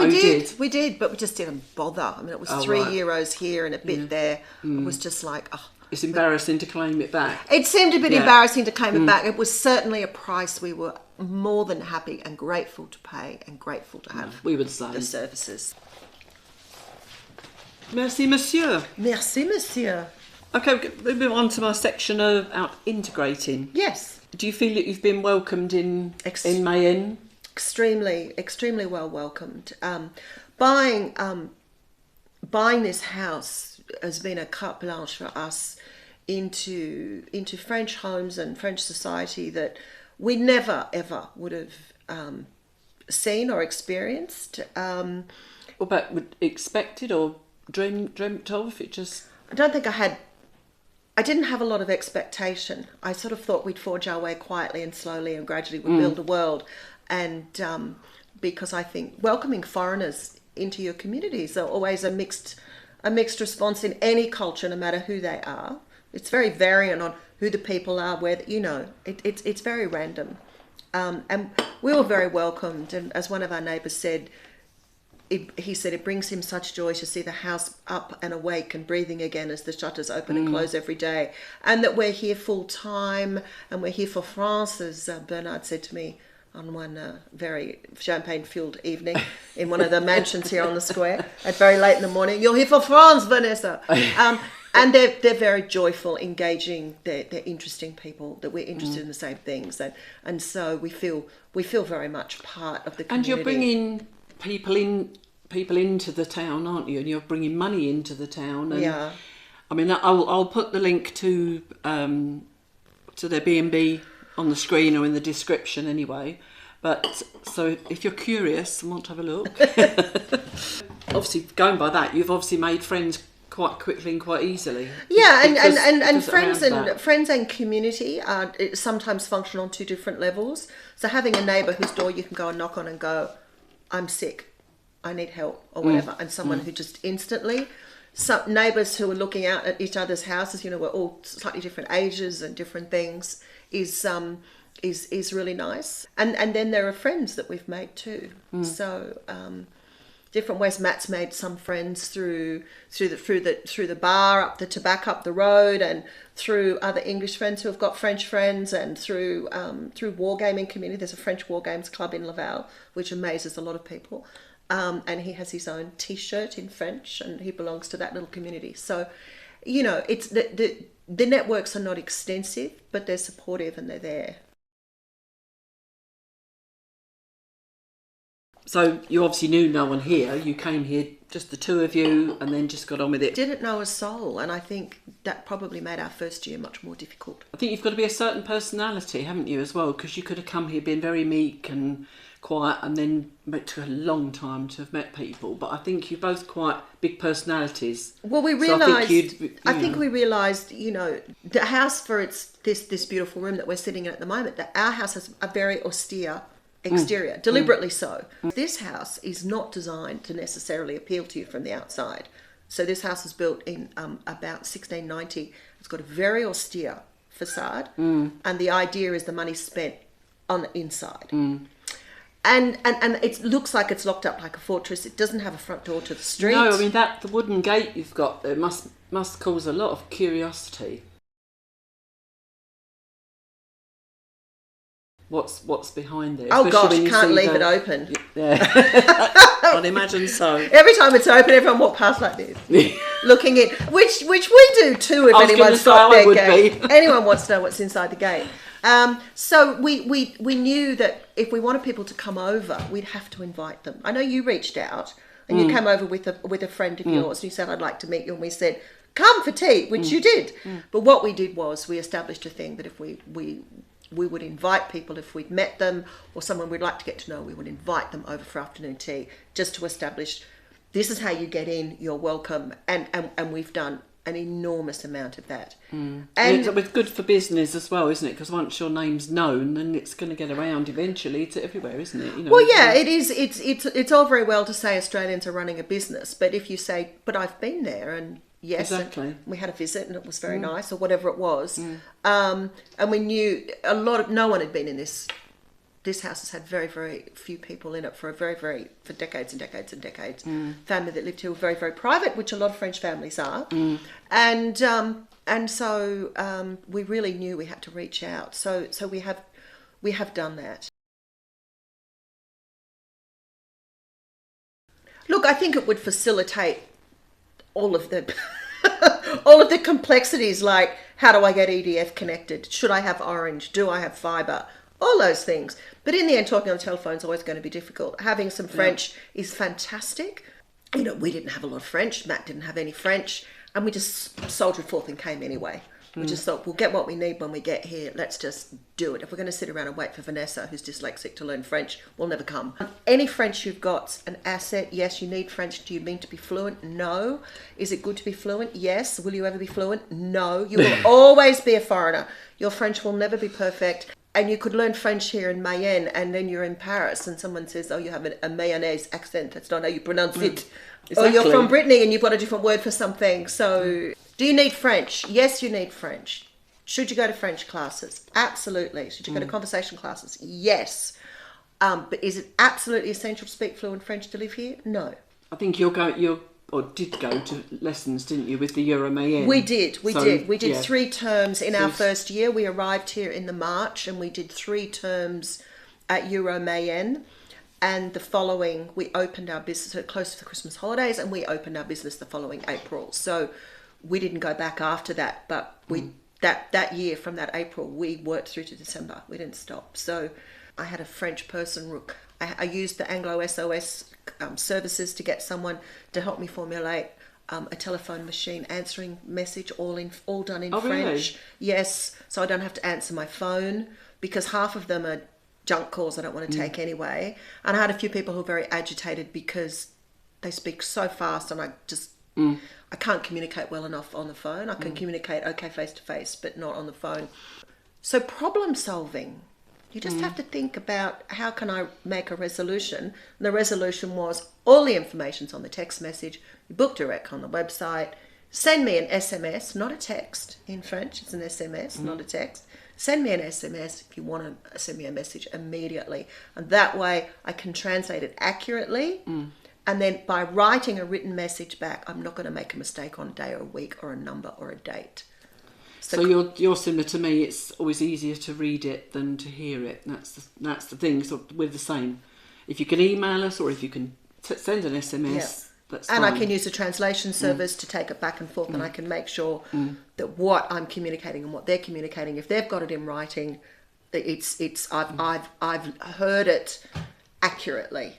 we did, but we just didn't bother. I mean, it was €3 here and a bit there. It was just like, it's embarrassing to claim it back. It seemed a bit embarrassing to claim it back. It was certainly a price we were more than happy and grateful to pay and grateful to have we would say the services. Merci, monsieur. Merci, monsieur. Okay, we'll move on to my section about integrating. Yes. Do you feel that you've been welcomed in Mayenne? Extremely well welcomed. Buying this house has been a carte blanche for us into French homes and French society that we never ever would have seen or experienced. What about expected or dreamt of? It just... I don't think I didn't have a lot of expectation. I sort of thought we'd forge our way quietly and slowly and gradually we'd build a world. And because I think welcoming foreigners into your communities are always a mixed response in any culture, no matter who they are. It's very variant on who the people are, where, it's very random. And we were very welcomed. And as one of our neighbours said, he said it brings him such joy to see the house up and awake and breathing again as the shutters open and close every day. And that we're here full time and we're here for France, as Bernard said to me on one very champagne-filled evening in one of the mansions here on the square at very late in the morning. You're here for France, Vanessa. And they're very joyful, engaging. They're interesting people that we're interested in the same things, and so we feel very much part of the community. And you're bringing people into the town, aren't you? And you're bringing money into the town. And, yeah. I mean, I'll put the link to their B&B on the screen or in the description anyway. But so if you're curious and want to have a look, obviously going by that, you've obviously made friends quite quickly and quite easily. Yeah, and friends and community are sometimes function on two different levels. So having a neighbour whose door you can go and knock on and go, I'm sick, I need help, or whatever, and someone who just instantly. Some neighbours who are looking out at each other's houses, we're all slightly different ages and different things, is really nice. And then there are friends that we've made too. So different ways. Matt's made some friends through the bar, up the tobacco up the road, and through other English friends who have got French friends, and through wargaming community. There's a French war games club in Laval, which amazes a lot of people. And he has his own T-shirt in French, and he belongs to that little community. So, it's the networks are not extensive, but they're supportive and they're there. So you obviously knew no one here. You came here, just the two of you, and then just got on with it. Didn't know a soul, and I think that probably made our first year much more difficult. I think you've got to be a certain personality, haven't you, as well? Because you could have come here being very meek and quiet, and then it took a long time to have met people. But I think you're both quite big personalities. Well, we realised. I think we realised, the house for this beautiful room that we're sitting in at the moment. That our house has a very austere exterior, deliberately so. This house is not designed to necessarily appeal to you from the outside. So this house was built in about 1690. It's got a very austere facade, and the idea is the money's spent on the inside. And it looks like it's locked up like a fortress. It doesn't have a front door to the street. No, I mean the wooden gate you've got there must cause a lot of curiosity. What's behind there? Oh gosh, can't leave it open. Yeah, I'd imagine so. Every time it's open, everyone walks past like this, looking in, which we do too. If anyone's got their gate, anyone wants to know what's inside the gate. So we knew that if we wanted people to come over, we'd have to invite them. I know you reached out and you came over with a friend of yours, and you said, I'd like to meet you, and we said, come for tea, which you did. But what we did was we established a thing that if we would invite people, if we'd met them or someone we'd like to get to know, we would invite them over for afternoon tea, just to establish this is how you get in, you're welcome, and we've done an enormous amount of that. And it's good for business as well, isn't it? Because once your name's known, then it's going to get around eventually to everywhere, isn't it? Well, yeah, it is. It's all very well to say Australians are running a business, but if you say, but I've been there, and yes, exactly. We had a visit and it was very nice, or whatever it was. And we knew no one had been in this. This house has had very, very few people in it for decades and decades and decades. Family that lived here were very, very private, which a lot of French families are. And so we really knew we had to reach out. So we have done that. Look, I think it would facilitate all of the all of the complexities, like how do I get EDF connected? Should I have Orange? Do I have fibre? All those things. But in the end, talking on the telephone is always going to be difficult. Having some French is fantastic. You know, we didn't have a lot of French. Matt didn't have any French. And we just soldiered forth and came anyway. We just thought, we'll get what we need when we get here. Let's just do it. If we're going to sit around and wait for Vanessa, who's dyslexic, to learn French, we'll never come. Any French you've got's an asset. Yes, you need French. Do you mean to be fluent? No. Is it good to be fluent? Yes. Will you ever be fluent? No. You will always be a foreigner. Your French will never be perfect. And you could learn French here in Mayenne, and then you're in Paris and someone says, oh, you have a Mayonnaise accent. That's not how you pronounce it. Exactly. Or you're from Brittany and you've got a different word for something. So do you need French? Yes, you need French. Should you go to French classes? Absolutely. Should you go to conversation classes? Yes. But is it absolutely essential to speak fluent French to live here? No. I think you did go to lessons, didn't you, with the Euro Mayenne? We did. We did 3 terms in our first year. We arrived here in the March and we did 3 terms at Euro Mayenne. And the following, we opened our business close to the Christmas holidays, and we opened our business the following April. So we didn't go back after that, but we that year from that April, we worked through to December. We didn't stop. So I had a French person. I used the Anglo SOS services to get someone to help me formulate a telephone machine answering message, all done in French. Really? Yes, so I don't have to answer my phone, because half of them are junk calls I don't want to take anyway. And I had a few people who were very agitated because they speak so fast, and I just I can't communicate well enough on the phone. I can communicate okay face to face, but not on the phone. So problem solving, you just have to think about, how can I make a resolution? And the resolution was, all the information's on the text message. You book direct on the website. Send me an SMS, not a text. In French, it's an SMS, not a text. Send me an SMS if you want to send me a message immediately. And that way I can translate it accurately. And then by writing a written message back, I'm not going to make a mistake on a day or a week or a number or a date. So you're similar to me. It's always easier to read it than to hear it. And that's the thing. So we're the same. If you can email us, or if you can send an SMS, that's fine. And I can use a translation service to take it back and forth, and I can make sure that what I'm communicating and what they're communicating, if they've got it in writing, I've heard it accurately.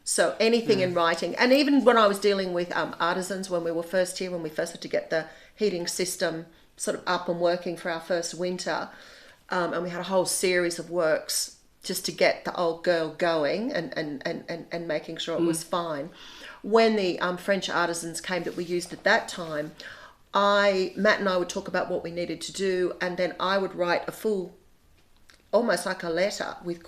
So anything in writing. And even when I was dealing with artisans when we were first here, when we first had to get the heating system sort of up and working for our first winter, and we had a whole series of works just to get the old girl going and making sure it was fine. When the French artisans came that we used at that time, Matt and I would talk about what we needed to do, and then I would write a full, almost like a letter with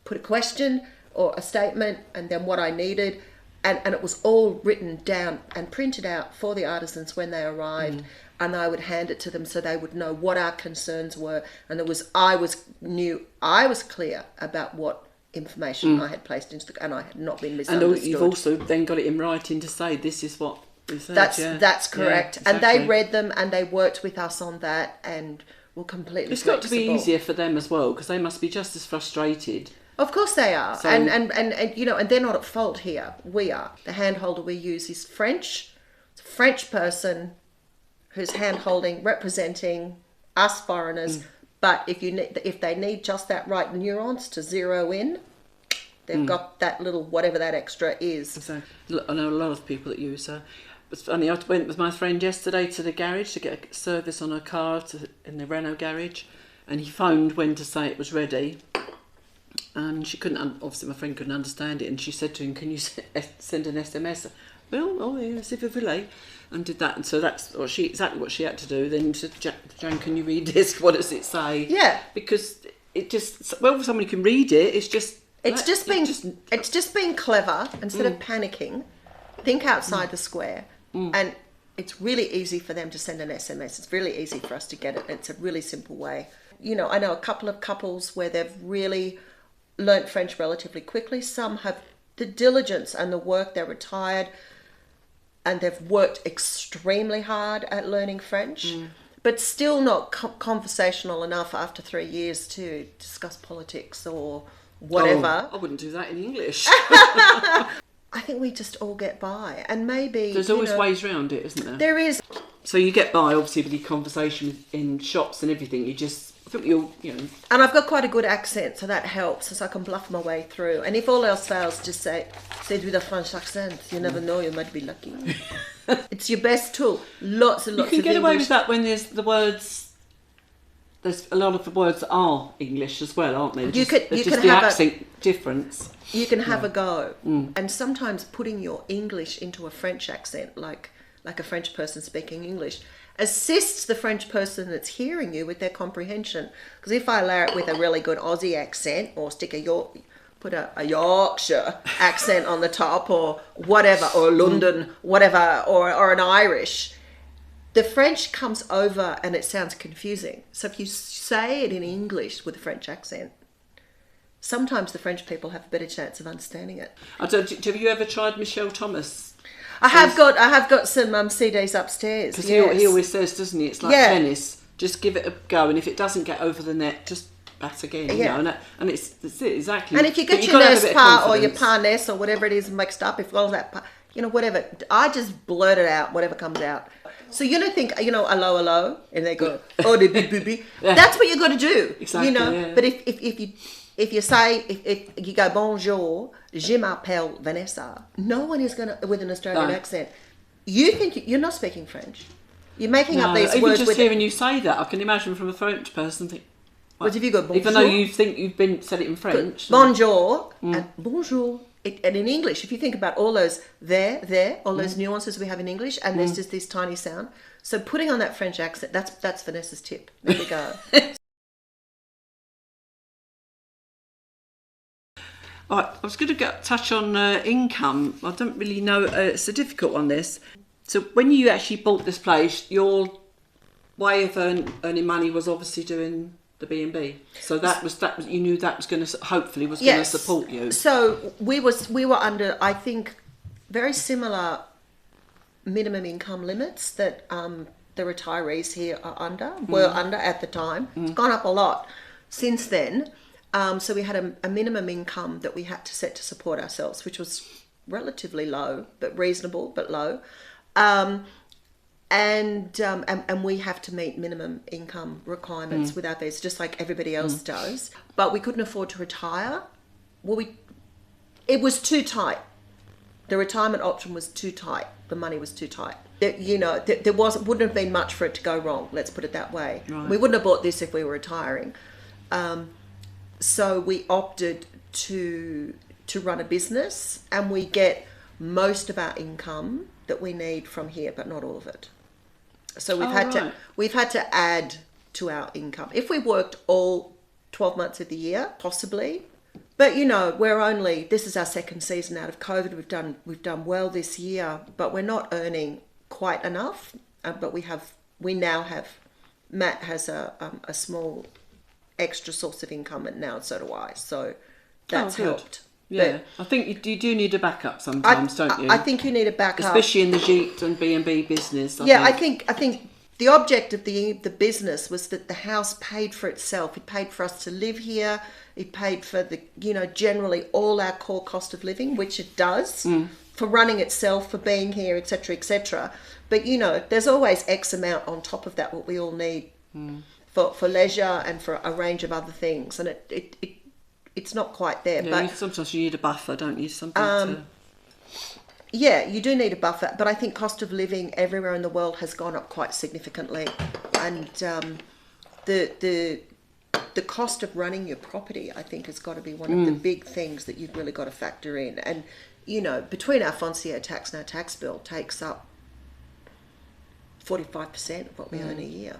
put a question or a statement, and then what I needed, and it was all written down and printed out for the artisans when they arrived, and I would hand it to them so they would know what our concerns were, and I was clear about what information I had placed into and I had not been misunderstood. And you've also then got it in writing to say this is what we said. That's correct. Yeah, exactly. And they read them and they worked with us on that and were completely It's got to be easier for them as well, because they must be just as frustrated. Of course they are. So, and you know, and they're not at fault here. We are. The handholder we use is French. It's a French person who's handholding, representing us foreigners. But if they need just that right nuance to zero in, they've got that little whatever that extra is. Exactly. I know a lot of people that use her. It's funny, I went with my friend yesterday to the garage to get a service on her car in the Renault garage, and he phoned when to say it was ready. And she couldn't, obviously my friend couldn't understand it, and she said to him, can you send an SMS? Well, oh yes, if you're late. And did that, and so that's exactly what she had to do. Then she said, Jane, can you read this? What does it say? Yeah. Because it just, well, somebody can read it, it's just... It's just being clever, instead of panicking, think outside the square. And it's really easy for them to send an SMS. It's really easy for us to get it. It's a really simple way. You know, I know a couple of couples where they've really learnt French relatively quickly. Some have the diligence and the work. They're retired and they've worked extremely hard at learning French, but still not conversational enough after 3 years to discuss politics or whatever. Oh, I wouldn't do that in English. I think we just all get by, and maybe There's always ways around it, isn't there? There is. So you get by, obviously, with your conversation in shops and everything. I think you'll, And I've got quite a good accent, so that helps, so I can bluff my way through. And if all else fails, just say it with a French accent. You never know, you might be lucky. It's your best tool. Lots and lots of You can get away English. with that when there's the words. There's a lot of the words that are English as well, aren't there? You Just can the have accent difference. You can have a go, and sometimes putting your English into a French accent, like a French person speaking English, assists the French person that's hearing you with their comprehension. Because if I layer it with a really good Aussie accent, or put a Yorkshire accent on the top, or whatever, or London, whatever, or an Irish, the French comes over and it sounds confusing. So if you say it in English with a French accent, sometimes the French people have a better chance of understanding it. Have you ever tried Michelle Thomas? I have got some CDs upstairs. Because yes. he always says, doesn't he? It's like tennis. Just give it a go, and if it doesn't get over the net, just bat again. And it's it, exactly. And if you get your nurse part or your parness or whatever it is mixed up, if all that part, whatever, I just blurt it out, whatever comes out. So think, hello, and they go, oh, the boo. That's what you got to do. Exactly. Yeah. But if you say, if you go, bonjour, je m'appelle Vanessa, no one is going to, with an Australian accent, you think you're not speaking French. You're making up these words. Even just hearing you say that, I can imagine from a French person, think, well, if you go, bonjour, even though you think you've said it in French. Bonjour, and bonjour. And in English, if you think about all those all those nuances we have in English, and there's just this tiny sound. So putting on that French accent, that's Vanessa's tip. There we go. All right, I was going to touch on income. I don't really know. It's a difficult one, this. So when you actually bought this place, your way of earning money was obviously doing the B&B. So that was you knew that was going to hopefully was going to support you. So we were under, I think, very similar minimum income limits that the retirees here were under at the time. It's gone up a lot since then. So we had a minimum income that we had to set to support ourselves, which was relatively low, but reasonable, but low. And we have to meet minimum income requirements with our visa, just like everybody else does. But we couldn't afford to retire. Well, it was too tight. The retirement option was too tight. The money was too tight. There wouldn't have been much for it to go wrong. Let's put it that way. Right. We wouldn't have bought this if we were retiring. So we opted to run a business, and we get most of our income that we need from here, but not all of it. So we've had to add to our income. If we worked all 12 months of the year, possibly. But this is our second season out of COVID. We've done well this year, but we're not earning quite enough. But we now have. Matt has a small extra source of income, and now so do I. So that's helped. Yeah, I think you do need a backup sometimes, don't you? I think you need a backup, especially in the gîte and B&B business. I think the object of the business was that the house paid for itself. It paid for us to live here. It paid for the generally all our core cost of living, which it does, for running itself, for being here, etc., etc. But there's always X amount on top of that what we all need for leisure and for a range of other things, and it's not quite there. Yeah, but sometimes you need a buffer, don't you? Something Yeah, you do need a buffer, but I think cost of living everywhere in the world has gone up quite significantly, and the cost of running your property, I think, has got to be one of the big things that you've really got to factor in. And between our foncier tax and our tax bill takes up 45% of what we earn a year.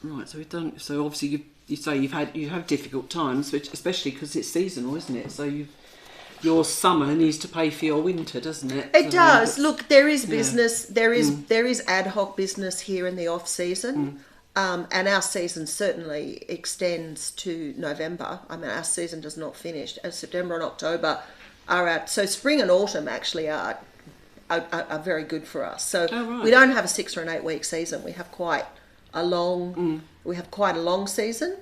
Right, so So obviously you say you have difficult times, which especially because it's seasonal, isn't it? So your summer needs to pay for your winter, doesn't it? It does. Look, there is business. There is ad hoc business here in the off season, and our season certainly extends to November. I mean, our season does not finish. September and October are out. So spring and autumn actually are very good for us. So we don't have a 6 or an 8 week season. We have quite a long. We have quite a long season.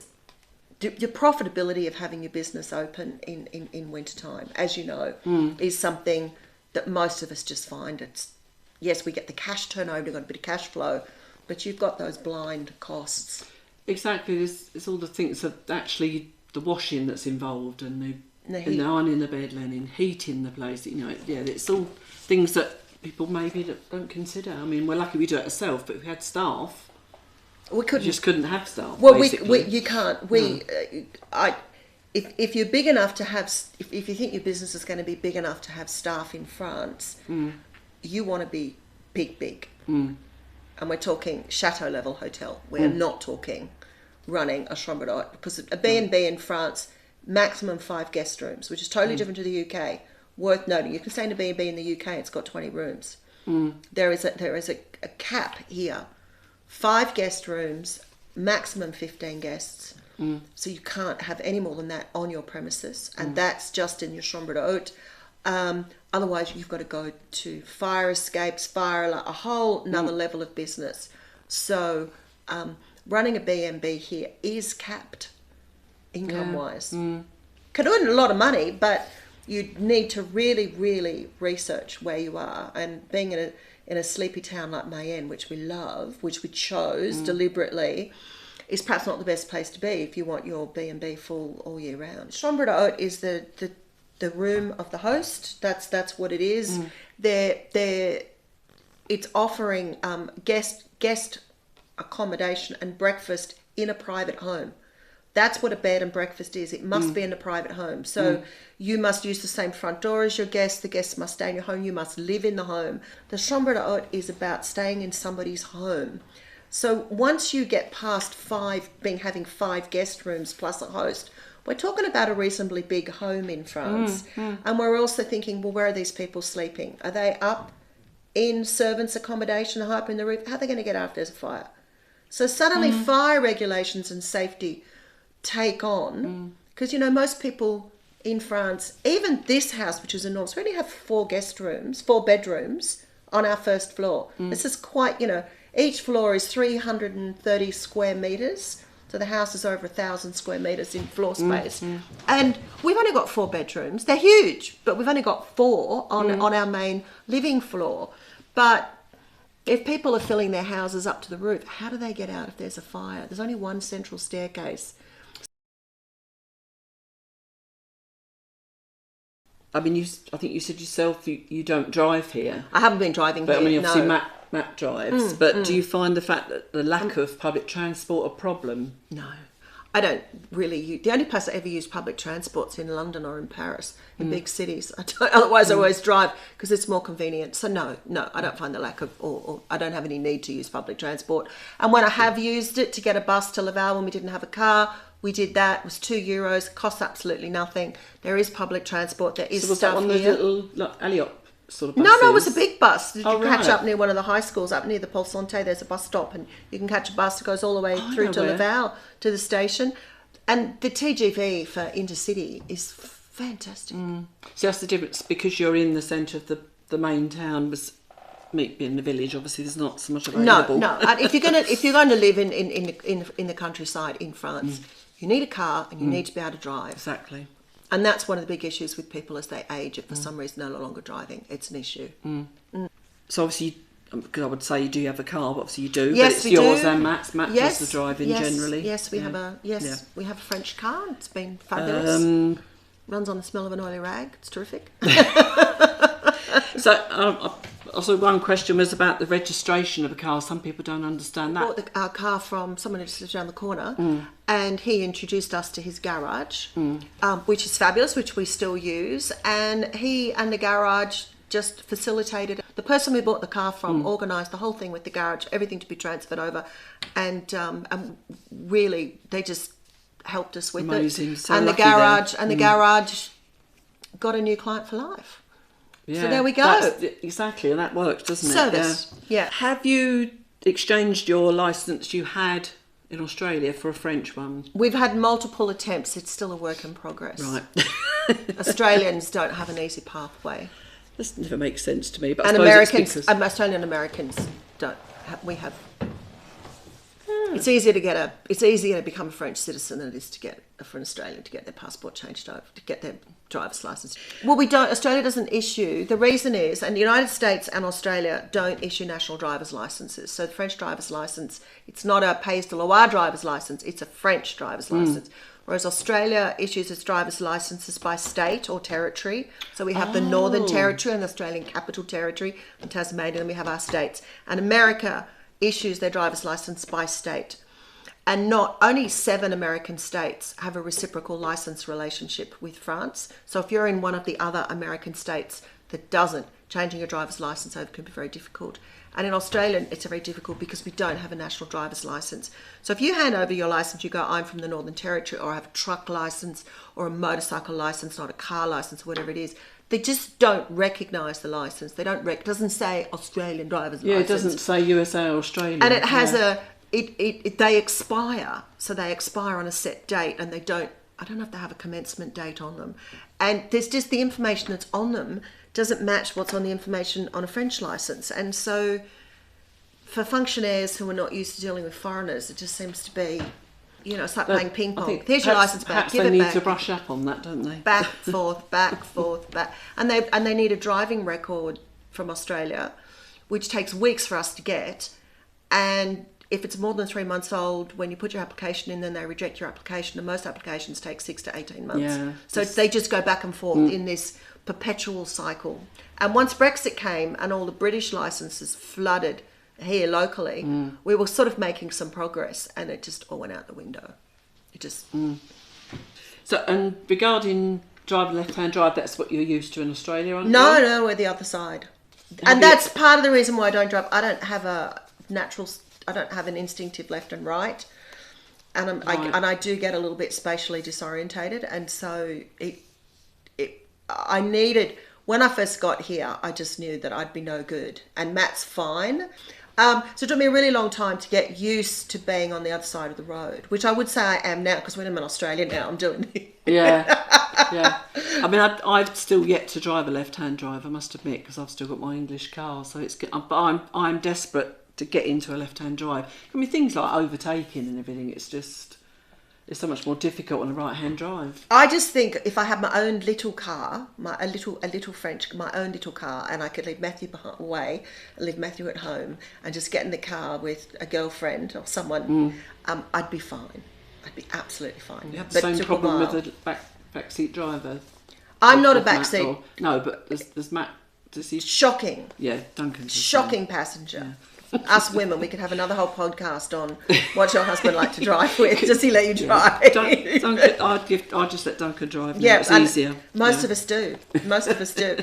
the profitability of having your business open in wintertime, as you know, is something that most of us just find. It's, yes, we get the cash turnover, we've got a bit of cash flow, but you've got those blind costs. Exactly. There's all the things of actually the washing that's involved, and the ironing the bed linen, heating the place. You know, yeah, it's all things that people maybe don't consider. I mean, we're lucky we do it ourselves, but if we had staff, we just couldn't have staff. Well, you can't. If you're big enough to have, if you think your business is going to be big enough to have staff in France, you want to be big. And we're talking chateau level hotel. We're not talking running a chambre d'hôte, because a B&B in France, maximum 5 guest rooms, which is totally different to the UK. Worth noting, you can stay in a B&B in the UK, it's got 20 rooms. There is a cap here. 5 guest rooms, maximum 15 guests. So you can't have any more than that on your premises, and that's just in your chambre d'hôte. Otherwise, you've got to go to fire escapes, a whole another level of business. So running a B&B here is capped income-wise. Can earn a lot of money, but you need to really, really research where you are. And being in a sleepy town like Mayenne, which we love, which we chose deliberately, is perhaps not the best place to be if you want your B&B full all year round. Chambre d'hôte is the room of the host. That's what it is. It's offering guest accommodation and breakfast in a private home. That's what a bed and breakfast is. It must be in a private home. So you must use the same front door as your guests. The guests must stay in your home. You must live in the home. The chambre d'hôte is about staying in somebody's home. So once you get past having 5 guest rooms plus a host, we're talking about a reasonably big home in France. And we're also thinking, well, where are these people sleeping? Are they up in servants' accommodation, high up in the roof? How are they going to get out if there's a fire? So suddenly fire regulations and safety take on, because, you know, most people in France, even this house, which is enormous, we only have 4 bedrooms on our first floor. This is quite, you know, each floor is 330 square metres. So the house is over 1,000 square metres in floor space. And we've only got 4 bedrooms. They're huge, but we've only got 4 on our main living floor. But if people are filling their houses up to the roof, how do they get out if there's a fire? There's only one central staircase. I mean, I think you said yourself you don't drive here. I haven't been driving here, I mean, obviously no. Matt drives. But do you find the fact that the lack of public transport a problem? No, I don't really. The only place I ever use public transport's in London or in Paris, in big cities. Otherwise, I always drive because it's more convenient. So no, I don't find the lack of, or I don't have any need to use public transport. And when I have used it to get a bus to Laval when we didn't have a car, we did that. It was €2. Costs absolutely nothing. There is public transport. There is was stuff that one here. of those little Alliop sort of buses? No, it was a big bus. Did you catch right. up near one of the high schools, up near the Pole Santé? There's a bus stop, and you can catch a bus that goes all the way through to Laval to the station. And the TGV for intercity is fantastic. So that's the difference, because you're in the centre of the main town. Being in the village, obviously there's not so much available. No. If you're going to live in the countryside in France, you need a car and you need to be able to drive. Exactly. And that's one of the big issues with people as they age. If for some reason they're no longer driving, it's an issue. So obviously, because I would say you do have a car, but obviously you do. Yes, but it's we yours do. and Matt's. Matt does the driving generally. Yes, we have a French car. It's been fabulous. Runs on the smell of an oily rag. It's terrific. So also one question was about the registration of a car. Some people don't understand that. I bought our car from someone who lives around the corner, and he introduced us to his garage, which is fabulous, which we still use. And he and the garage just facilitated. The person we bought the car from organised the whole thing with the garage, everything to be transferred over, and really they just helped us with Amazing. it. So and the lucky garage got a new client for life. Yeah, so there we go. Exactly, and that works, doesn't it? Service. Yeah. Have you exchanged your licence you had in Australia for a French one? We've had multiple attempts. It's still a work in progress. Right. Australians don't have an easy pathway. This never makes sense to me. But I And suppose Americans, it's because... Australian Americans don't. We have. It's easier to become a French citizen than it is for an Australian to get their passport changed over, to get their driver's license. Well, Australia doesn't issue, the reason is, and the United States and Australia don't issue national driver's licenses. So the French driver's license, it's not a Pays de Loire driver's license, it's a French driver's license. Whereas Australia issues its driver's licenses by state or territory. So we have the Northern Territory and the Australian Capital Territory and Tasmania, and we have our states. And America issues their driver's license by state. And not only 7 American states have a reciprocal license relationship with France. So if you're in one of the other American states that doesn't, changing your driver's license over can be very difficult. And in Australia, it's very difficult because we don't have a national driver's license. So if you hand over your license, you go, I'm from the Northern Territory, or I have a truck license or a motorcycle license, not a car license, or whatever it is. They just don't recognise the license. They don't. It doesn't say Australian driver's license. Yeah, it doesn't say USA or Australia. And it has they expire. So they expire on a set date, and I don't know if they have a commencement date on them. And there's just the information that's on them doesn't match what's on the information on a French license. And so for functionaries who are not used to dealing with foreigners, it just seems to be, it's like playing ping pong. Here's your license back, give it back. Perhaps they need to brush up on that, don't they? Back, forth, back. And they need a driving record from Australia, which takes weeks for us to get. And if it's more than 3 months old, when you put your application in, then they reject your application. And most applications take 6 to 18 months. Yeah, so they just go back and forth in this perpetual cycle. And once Brexit came and all the British licenses flooded here locally, we were sort of making some progress, and it just all went out the window. It just... So, and regarding driving left-hand drive, that's what you're used to in Australia, aren't you? No, we're the other side. And that's part of the reason why I don't drive. I don't have an instinctive left and right. And I do get a little bit spatially disorientated, and so I needed, when I first got here, I just knew that I'd be no good. And Matt's fine. So it took me a really long time to get used to being on the other side of the road, which I would say I am now, because when I'm in Australia now, I'm doing it. Yeah. I mean, I've still yet to drive a left-hand drive, I must admit, because I've still got my English car. So but I'm desperate to get into a left-hand drive. I mean, things like overtaking and everything, it's so much more difficult on a right-hand drive. I just think if I had my own little car, my own little car, and I could leave Matthew away, and leave Matthew at home, and just get in the car with a girlfriend or someone, I'd be fine. I'd be absolutely fine. You have the same problem with a backseat driver. I'm not a backseat. No, but there's Matt. Does he? Shocking. Yeah, Duncan's shocking passenger. Yeah. Us women, we could have another whole podcast on what's your husband like to drive with. Does he let you drive? Duncan, I'd just let Duncan drive. Yeah, it's easier. Most of us do. Most of us do.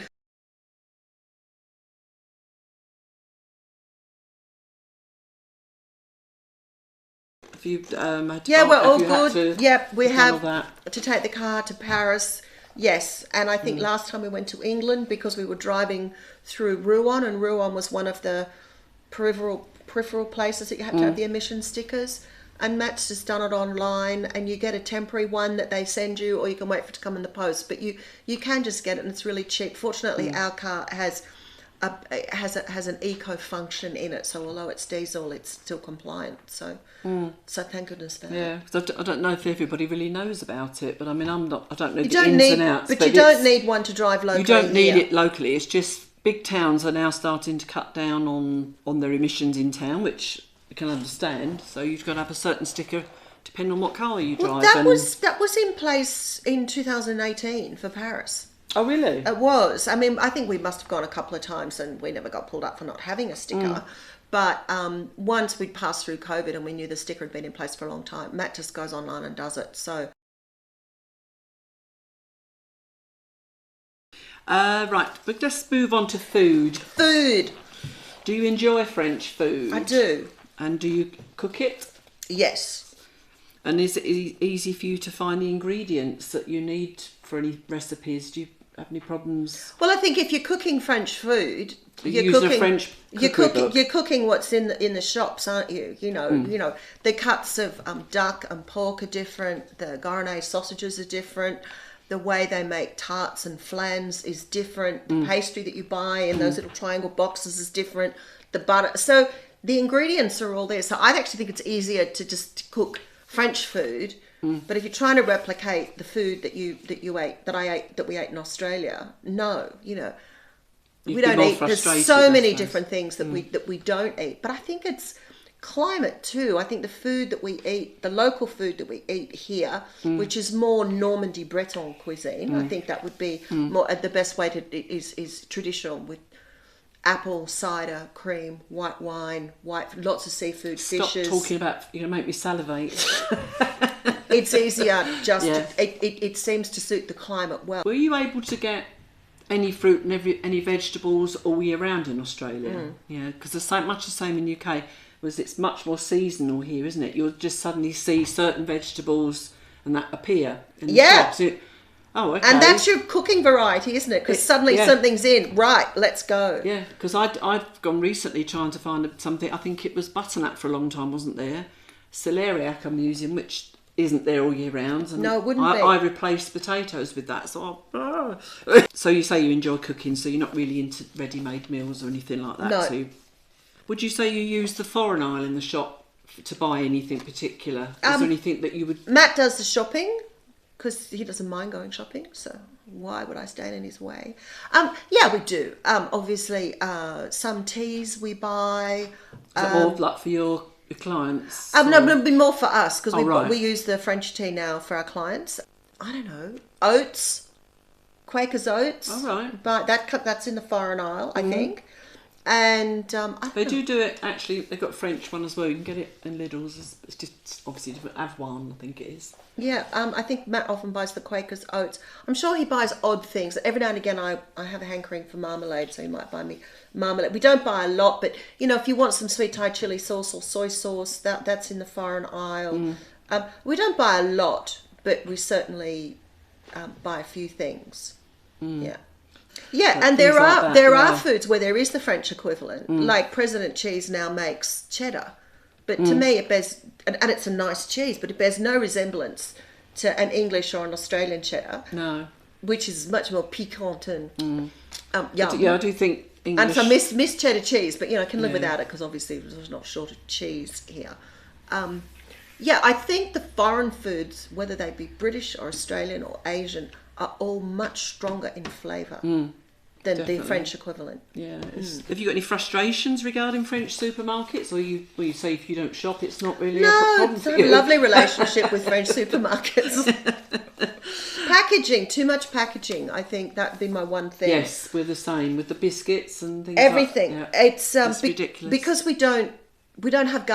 Have you had to we're all good. We have to take the car to Paris. Yes, and I think last time we went to England because we were driving through Rouen, and Rouen was one of the peripheral places that you have to have the emission stickers, and Matt's just done it online, and you get a temporary one that they send you, or you can wait for it to come in the post, but you can just get it, and it's really cheap. Fortunately, our car has an eco function in it, so although it's diesel, it's still compliant, so thank goodness for that. Yeah, because I don't know if everybody really knows about it, but I mean, I don't know the ins and outs. But you don't need one to drive locally. You don't need it locally. It's just big towns are now starting to cut down on their emissions in town, which I can understand. So you've got to have a certain sticker depending on what car you drive. That was in place in 2018 for Paris. Oh, really? It was. I mean, I think we must have gone a couple of times and we never got pulled up for not having a sticker. But once we'd passed through COVID and we knew the sticker had been in place for a long time, Matt just goes online and does it. So. Right, but let's move on to food. Food. Do you enjoy French food? I do. And do you cook it? Yes. And is it easy for you to find the ingredients that you need for any recipes? Do you have any problems? Well, I think if you're cooking French food, you're cooking what's in the shops, aren't you? You know, the cuts of duck and pork are different. The Garnier sausages are different. The way they make tarts and flans is different. The pastry that you buy in those little triangle boxes is different. The butter. So the ingredients are all there. So I actually think it's easier to just cook French food. But if you're trying to replicate the food that we ate in Australia, no, we don't eat. There's so many different things that we don't eat. But I think it's climate too. I think the food that we eat, the local food that we eat here, which is more Normandy Breton cuisine, I think that would be more the best way to is traditional with apple cider, cream, white wine, lots of seafood, fishes. Stop talking about. You're gonna make me salivate. It's easier. It seems to suit the climate well. Were you able to get any fruit and any vegetables all year round in Australia? Yeah, because it's so much the same in UK. It's much more seasonal here, isn't it? You'll just suddenly see certain vegetables and that appear in the shops. Oh, okay. And that's your cooking variety, isn't it? Because suddenly something's in. Right, let's go. Yeah, because I've gone recently trying to find something. I think it was butternut for a long time, wasn't there? Celeriac I'm using, which isn't there all year round. And no, it wouldn't be. I replaced potatoes with that. So you say you enjoy cooking, so you're not really into ready-made meals or anything like that? No. So would you say you use the foreign aisle in the shop to buy anything particular? Is there anything that you would... Matt does the shopping because he doesn't mind going shopping, so why would I stand in his way? Yeah, we do. Obviously, some teas we buy. Is it more like for your clients? No, but it'd be more for us because right. we use the French tea now for our clients. I don't know, oats, Quaker's oats. Oh, right. But that's in the foreign aisle, I think. And they do it actually. They've got a French one as well. You can get it in Lidl's. It's just obviously different. Avoine, I think it is. Yeah, I think Matt often buys the Quaker's oats. I'm sure he buys odd things. Every now and again, I have a hankering for marmalade, so he might buy me marmalade. We don't buy a lot, but if you want some sweet Thai chili sauce or soy sauce, that's in the foreign aisle. We don't buy a lot, but we certainly buy a few things. Yeah. Yeah, and there are foods where there is the French equivalent. Like President cheese now makes cheddar, but to me it bears, and it's a nice cheese, but it bears no resemblance to an English or an Australian cheddar. No, which is much more piquant and yum. Yeah, I do think English. And so miss cheddar cheese, but I can live without it because obviously there's not short of cheese here. Yeah, I think the foreign foods, whether they be British or Australian or Asian, are all much stronger in flavour than the French equivalent. Yeah. Have you got any frustrations regarding French supermarkets, or you say if you don't shop, it's not really a problem for you? No, it's a lovely relationship with French supermarkets. Packaging, too much packaging. I think that'd be my one thing. Yes, we're the same with the biscuits and things. Everything. Like that. Yeah. It's ridiculous because we don't have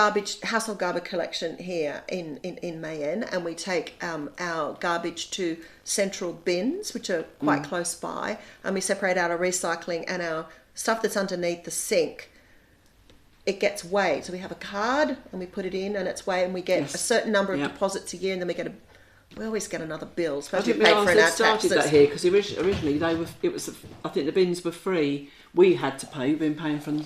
household garbage collection here in Mayenne, and we take our garbage to central bins, which are quite close by, and we separate out our recycling and our stuff that's underneath the sink. It gets weighed, so we have a card and we put it in, and it's weighed, and we get a certain number of deposits a year, and then we always get another bill. I didn't realise they started that here because originally I think the bins were free. We had to pay. We've been paying from.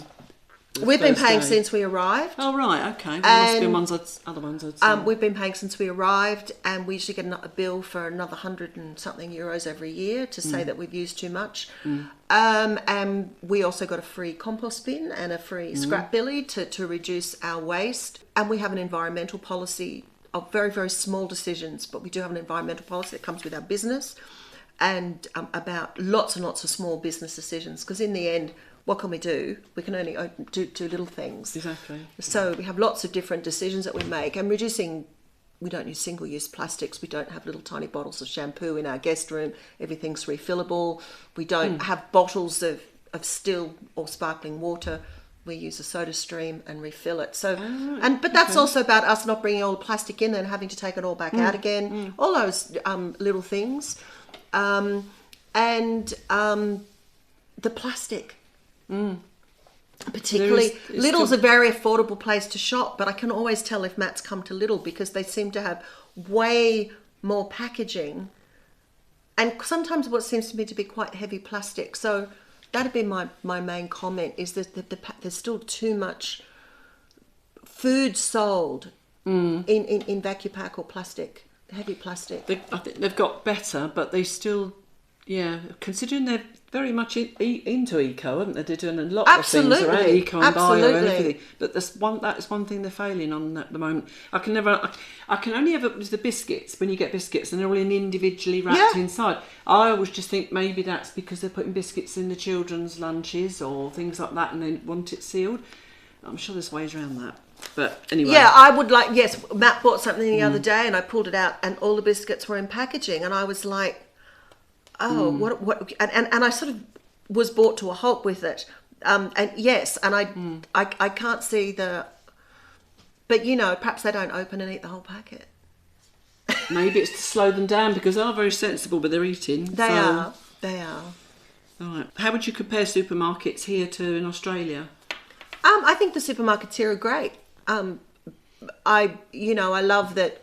We've been paying since we arrived. Oh, right, okay. There must be other ones I'd seen. We've been paying since we arrived, and we usually get a bill for another 100 and something euros every year to say that we've used too much. And we also got a free compost bin and a free scrap billy to reduce our waste. And we have an environmental policy of very, very small decisions, but we do have an environmental policy that comes with our business and about lots and lots of small business decisions, because in the end, what can we do? We can only do little things. Exactly. So we have lots of different decisions that we make, and reducing. We don't use single-use plastics. We don't have little tiny bottles of shampoo in our guest room. Everything's refillable. We don't have bottles of still or sparkling water. We use a soda stream and refill it. So, but that's also about us not bringing all the plastic in and having to take it all back out again. All those little things, and the plastic. Particularly, Lidl's a very affordable place to shop, but I can always tell if Matt's come to Lidl because they seem to have way more packaging, and sometimes what seems to me to be quite heavy plastic. So that'd be my main comment, is that there's still too much food sold in vacuum pack or plastic, heavy plastic. I think they've got better, but they still Yeah, considering they're very much into eco, haven't they? They're doing a lot of things around Absolutely. eco and bio and Absolutely. everything. But that's one thing they're failing on at the moment. I can only ever with the biscuits, when you get biscuits and they're all individually wrapped Yeah. inside. I always just think maybe that's because they're putting biscuits in the children's lunches or things like that, and they want it sealed. I'm sure there's ways around that. But anyway. Yeah, I would like, yes, Matt bought something the other day and I pulled it out and all the biscuits were in packaging and I was like, oh, what, and I sort of was brought to a halt with it. And yes, and I can't see but perhaps they don't open and eat the whole packet. Maybe it's to slow them down because they are very sensible with their eating. They are. All right. How would you compare supermarkets here to in Australia? I think the supermarkets here are great. I love that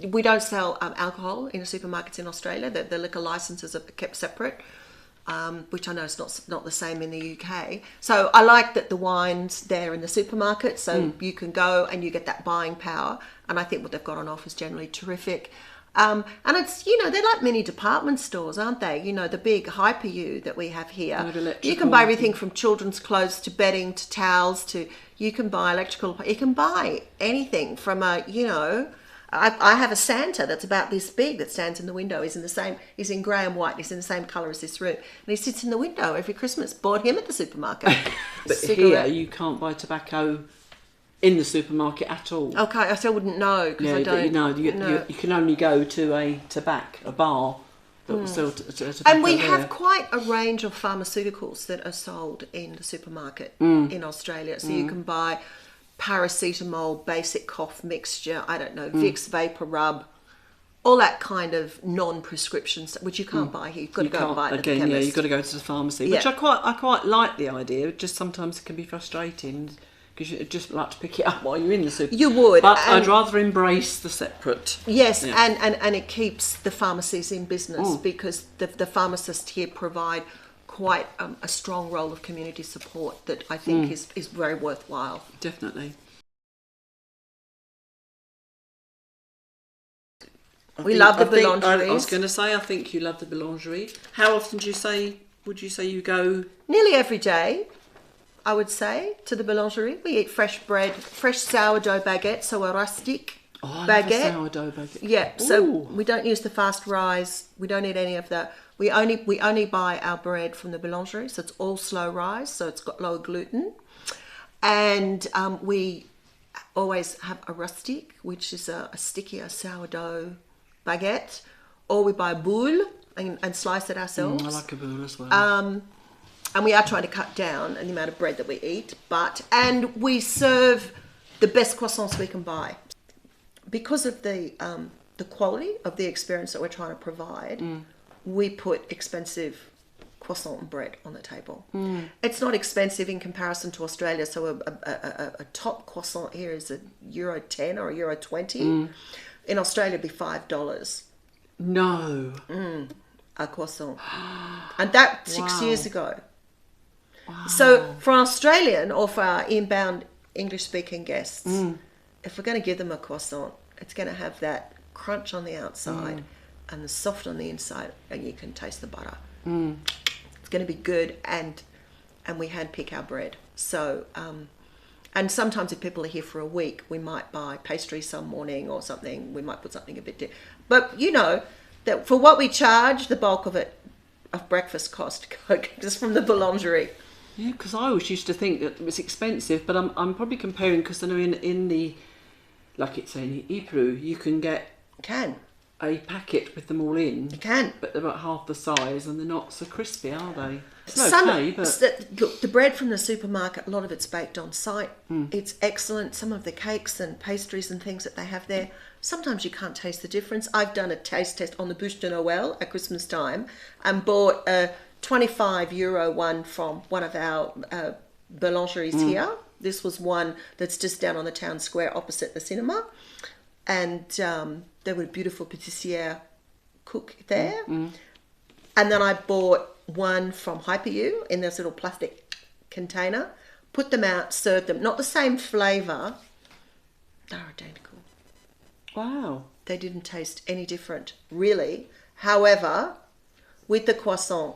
we don't sell alcohol in the supermarkets in Australia. The liquor licenses are kept separate, which I know is not the same in the UK. So I like that the wine's there in the supermarket, so you can go and you get that buying power. And I think what they've got on offer is generally terrific. And it's, they're like mini department stores, aren't they? The big Hyper U that we have here. You can buy everything from children's clothes to bedding to towels to, you can buy electrical, you can buy anything from I have a Santa that's about this big that stands in the window. He's in grey and white. He's in the same colour as this room. And he sits in the window every Christmas. Bought him at the supermarket. But here you can't buy tobacco in the supermarket at all. Okay, I still wouldn't know because I don't. You can only go to a bar that will sell tobacco. And we have quite a range of pharmaceuticals that are sold in the supermarket in Australia. So you can buy paracetamol, basic cough mixture, I don't know, Vicks Vapor Rub, all that kind of non-prescription stuff, which you can't buy here. You've got to go and buy it at the chemist. Yeah, you've got to go to the pharmacy, which I quite like the idea. Just sometimes it can be frustrating because you'd just like to pick it up while you're in the supermarket. You would. But I'd rather embrace the separate. Yes, and it keeps the pharmacies in business because the pharmacists here provide quite a strong role of community support that I think is very worthwhile. Definitely. We love the boulangeries. I was going to say, I think you love the boulangerie. How often would you say you go? Nearly every day, I would say, to the boulangerie. We eat fresh bread, fresh sourdough baguette, so a rustic baguette. Sourdough baguette. Yeah, so we don't use the fast rise. We don't eat any of that. We only buy our bread from the boulangerie, so it's all slow rise, so it's got low gluten. And we always have a rustic, which is a stickier sourdough baguette, or we buy boule and slice it ourselves. I like a boule as well. And we are trying to cut down on the amount of bread that we eat, and we serve the best croissants we can buy. Because of the quality of the experience that we're trying to provide, we put expensive croissant and bread on the table. It's not expensive in comparison to Australia. So a top croissant here is €1.10 or €1.20. In Australia, it'd be $5. No. A croissant. And that 6 years ago. Wow. So for an Australian or for our inbound English-speaking guests, if we're going to give them a croissant, it's going to have that crunch on the outside and the soft on the inside, and you can taste the butter. It's going to be good, and we hand pick our bread. So, and sometimes if people are here for a week, we might buy pastry some morning or something. We might put something a bit different. But that for what we charge, the bulk of breakfast cost just from the boulangerie. Yeah, because I always used to think that it was expensive, but I'm probably comparing because I know in the, like it's in Ypres, you can get a packet with them all in. You can. But they're about half the size and they're not so crispy, are they? It's Look, the bread from the supermarket, a lot of it's baked on site. It's excellent. Some of the cakes and pastries and things that they have there, sometimes you can't taste the difference. I've done a taste test on the Bûche de Noël at Christmas time and bought a €25 one from one of our boulangeries here. This was one that's just down on the town square opposite the cinema. And there were a beautiful pâtissière cook there. And then I bought one from Hyper U in this little plastic container, put them out, served them. Not the same flavour. They're identical. Wow. They didn't taste any different, really. However, with the croissant.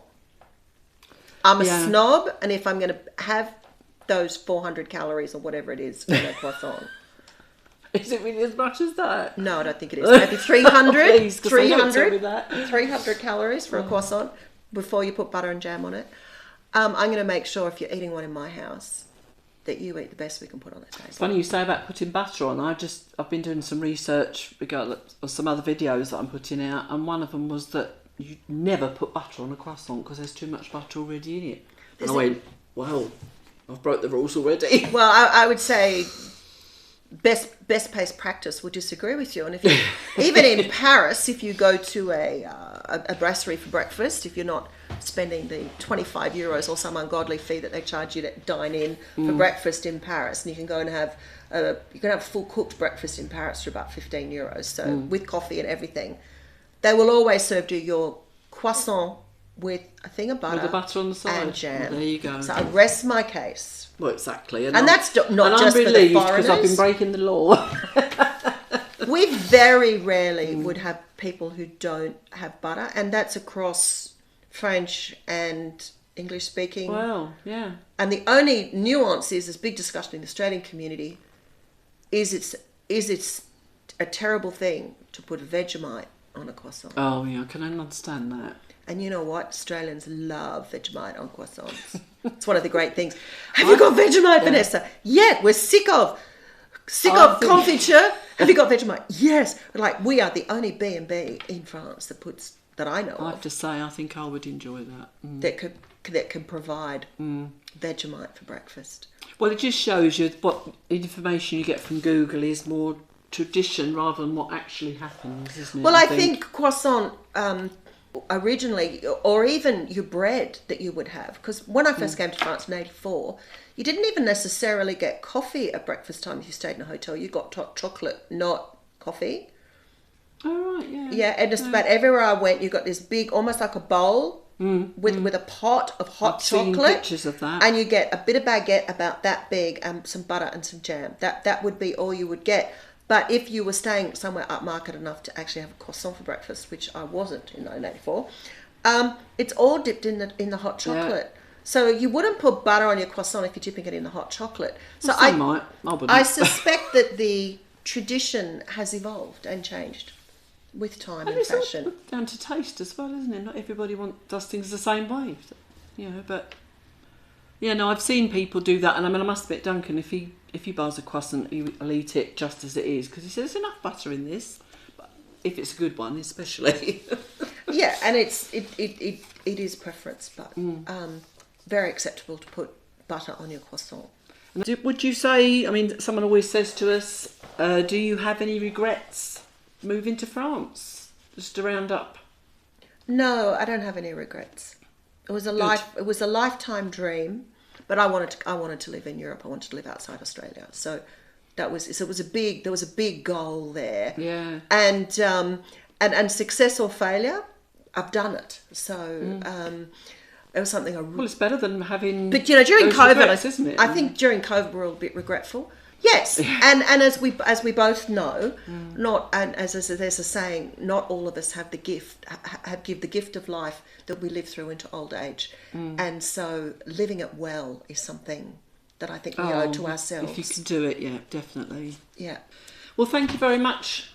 I'm a snob, and if I'm going to have those 400 calories or whatever it is in a croissant. Is it really as much as that? No, I don't think it is. Maybe 300, Please, 300, 300 calories for a croissant before you put butter and jam on it. I'm going to make sure if you're eating one in my house that you eat the best we can put on the table. It's funny you say about putting butter on. I've been doing some research regarding some other videos that I'm putting out, and one of them was that you never put butter on a croissant because there's too much butter already in it. And I went, wow, I've broke the rules already. Well, I would say best pace practice would disagree with you. And if you, even in Paris, if you go to a brasserie for breakfast, if you're not spending the 25 euros or some ungodly fee that they charge you to dine in for breakfast in Paris, and you can go and have you can have a full cooked breakfast in Paris for about 15 euros. So with coffee and everything, they will always serve you your croissant with a thing of butter, with the butter on the side and jam. Well, there you go. So I rest my case. Well, exactly. And that's not just for the relieved foreigners. because I've been breaking the law. We very rarely would have people who don't have butter, and that's across French and English speaking. Well, yeah. And the only nuance is, there's big discussion in the Australian community, is it's a terrible thing to put Vegemite on a croissant. Oh, yeah, I can understand that. And you know what? Australians love Vegemite on croissants. It's one of the great things. Have you got Vegemite, Vanessa? Yeah, we're sick of confiture. Have you got Vegemite? Yes. Like, we are the only B&B in France that I know I of have to say, I think I would enjoy that. that can provide Vegemite for breakfast. Well, it just shows you what information you get from Google is more tradition rather than what actually happens, isn't it? Well, I think croissant originally, or even your bread that you would have, because when I first came to France in '84, you didn't even necessarily get coffee at breakfast time if you stayed in a hotel. You got chocolate, not coffee. Oh, right, yeah. Yeah, and just about everywhere I went, you got this big, almost like a bowl with a pot of hot I've seen chocolate. pictures of that. And you get a bit of baguette about that big and some butter and some jam. That would be all you would get. But if you were staying somewhere upmarket enough to actually have a croissant for breakfast, which I wasn't in 1984, it's all dipped in the hot chocolate. Yeah. So you wouldn't put butter on your croissant if you're dipping it in the hot chocolate. So well, some might. I wouldn't. I suspect that the tradition has evolved and changed with time and fashion. All down to taste as well, isn't it? Not everybody does things the same way, you know. But yeah, no, I've seen people do that, and I mean, I must admit, Duncan, if he buys a croissant, he'll eat it just as it is because he says there's enough butter in this. But if it's a good one, especially. Yeah, and it is preference, but very acceptable to put butter on your croissant. Would you say? I mean, someone always says to us, "Do you have any regrets moving to France?" Just to round up. No, I don't have any regrets. It was a lifetime dream, but I wanted to live in Europe. I wanted to live outside Australia. So there was a big goal there. Yeah. And success or failure, I've done it. So it was something well, it's better than having. But during COVID, regrets, isn't it? I think during COVID we're all a bit regretful. Yes, and as we both know, as there's a saying, not all of us have the gift of life that we live through into old age, and so living it well is something that I think we owe to ourselves. If you can do it, yeah, definitely. Yeah. Well, thank you very much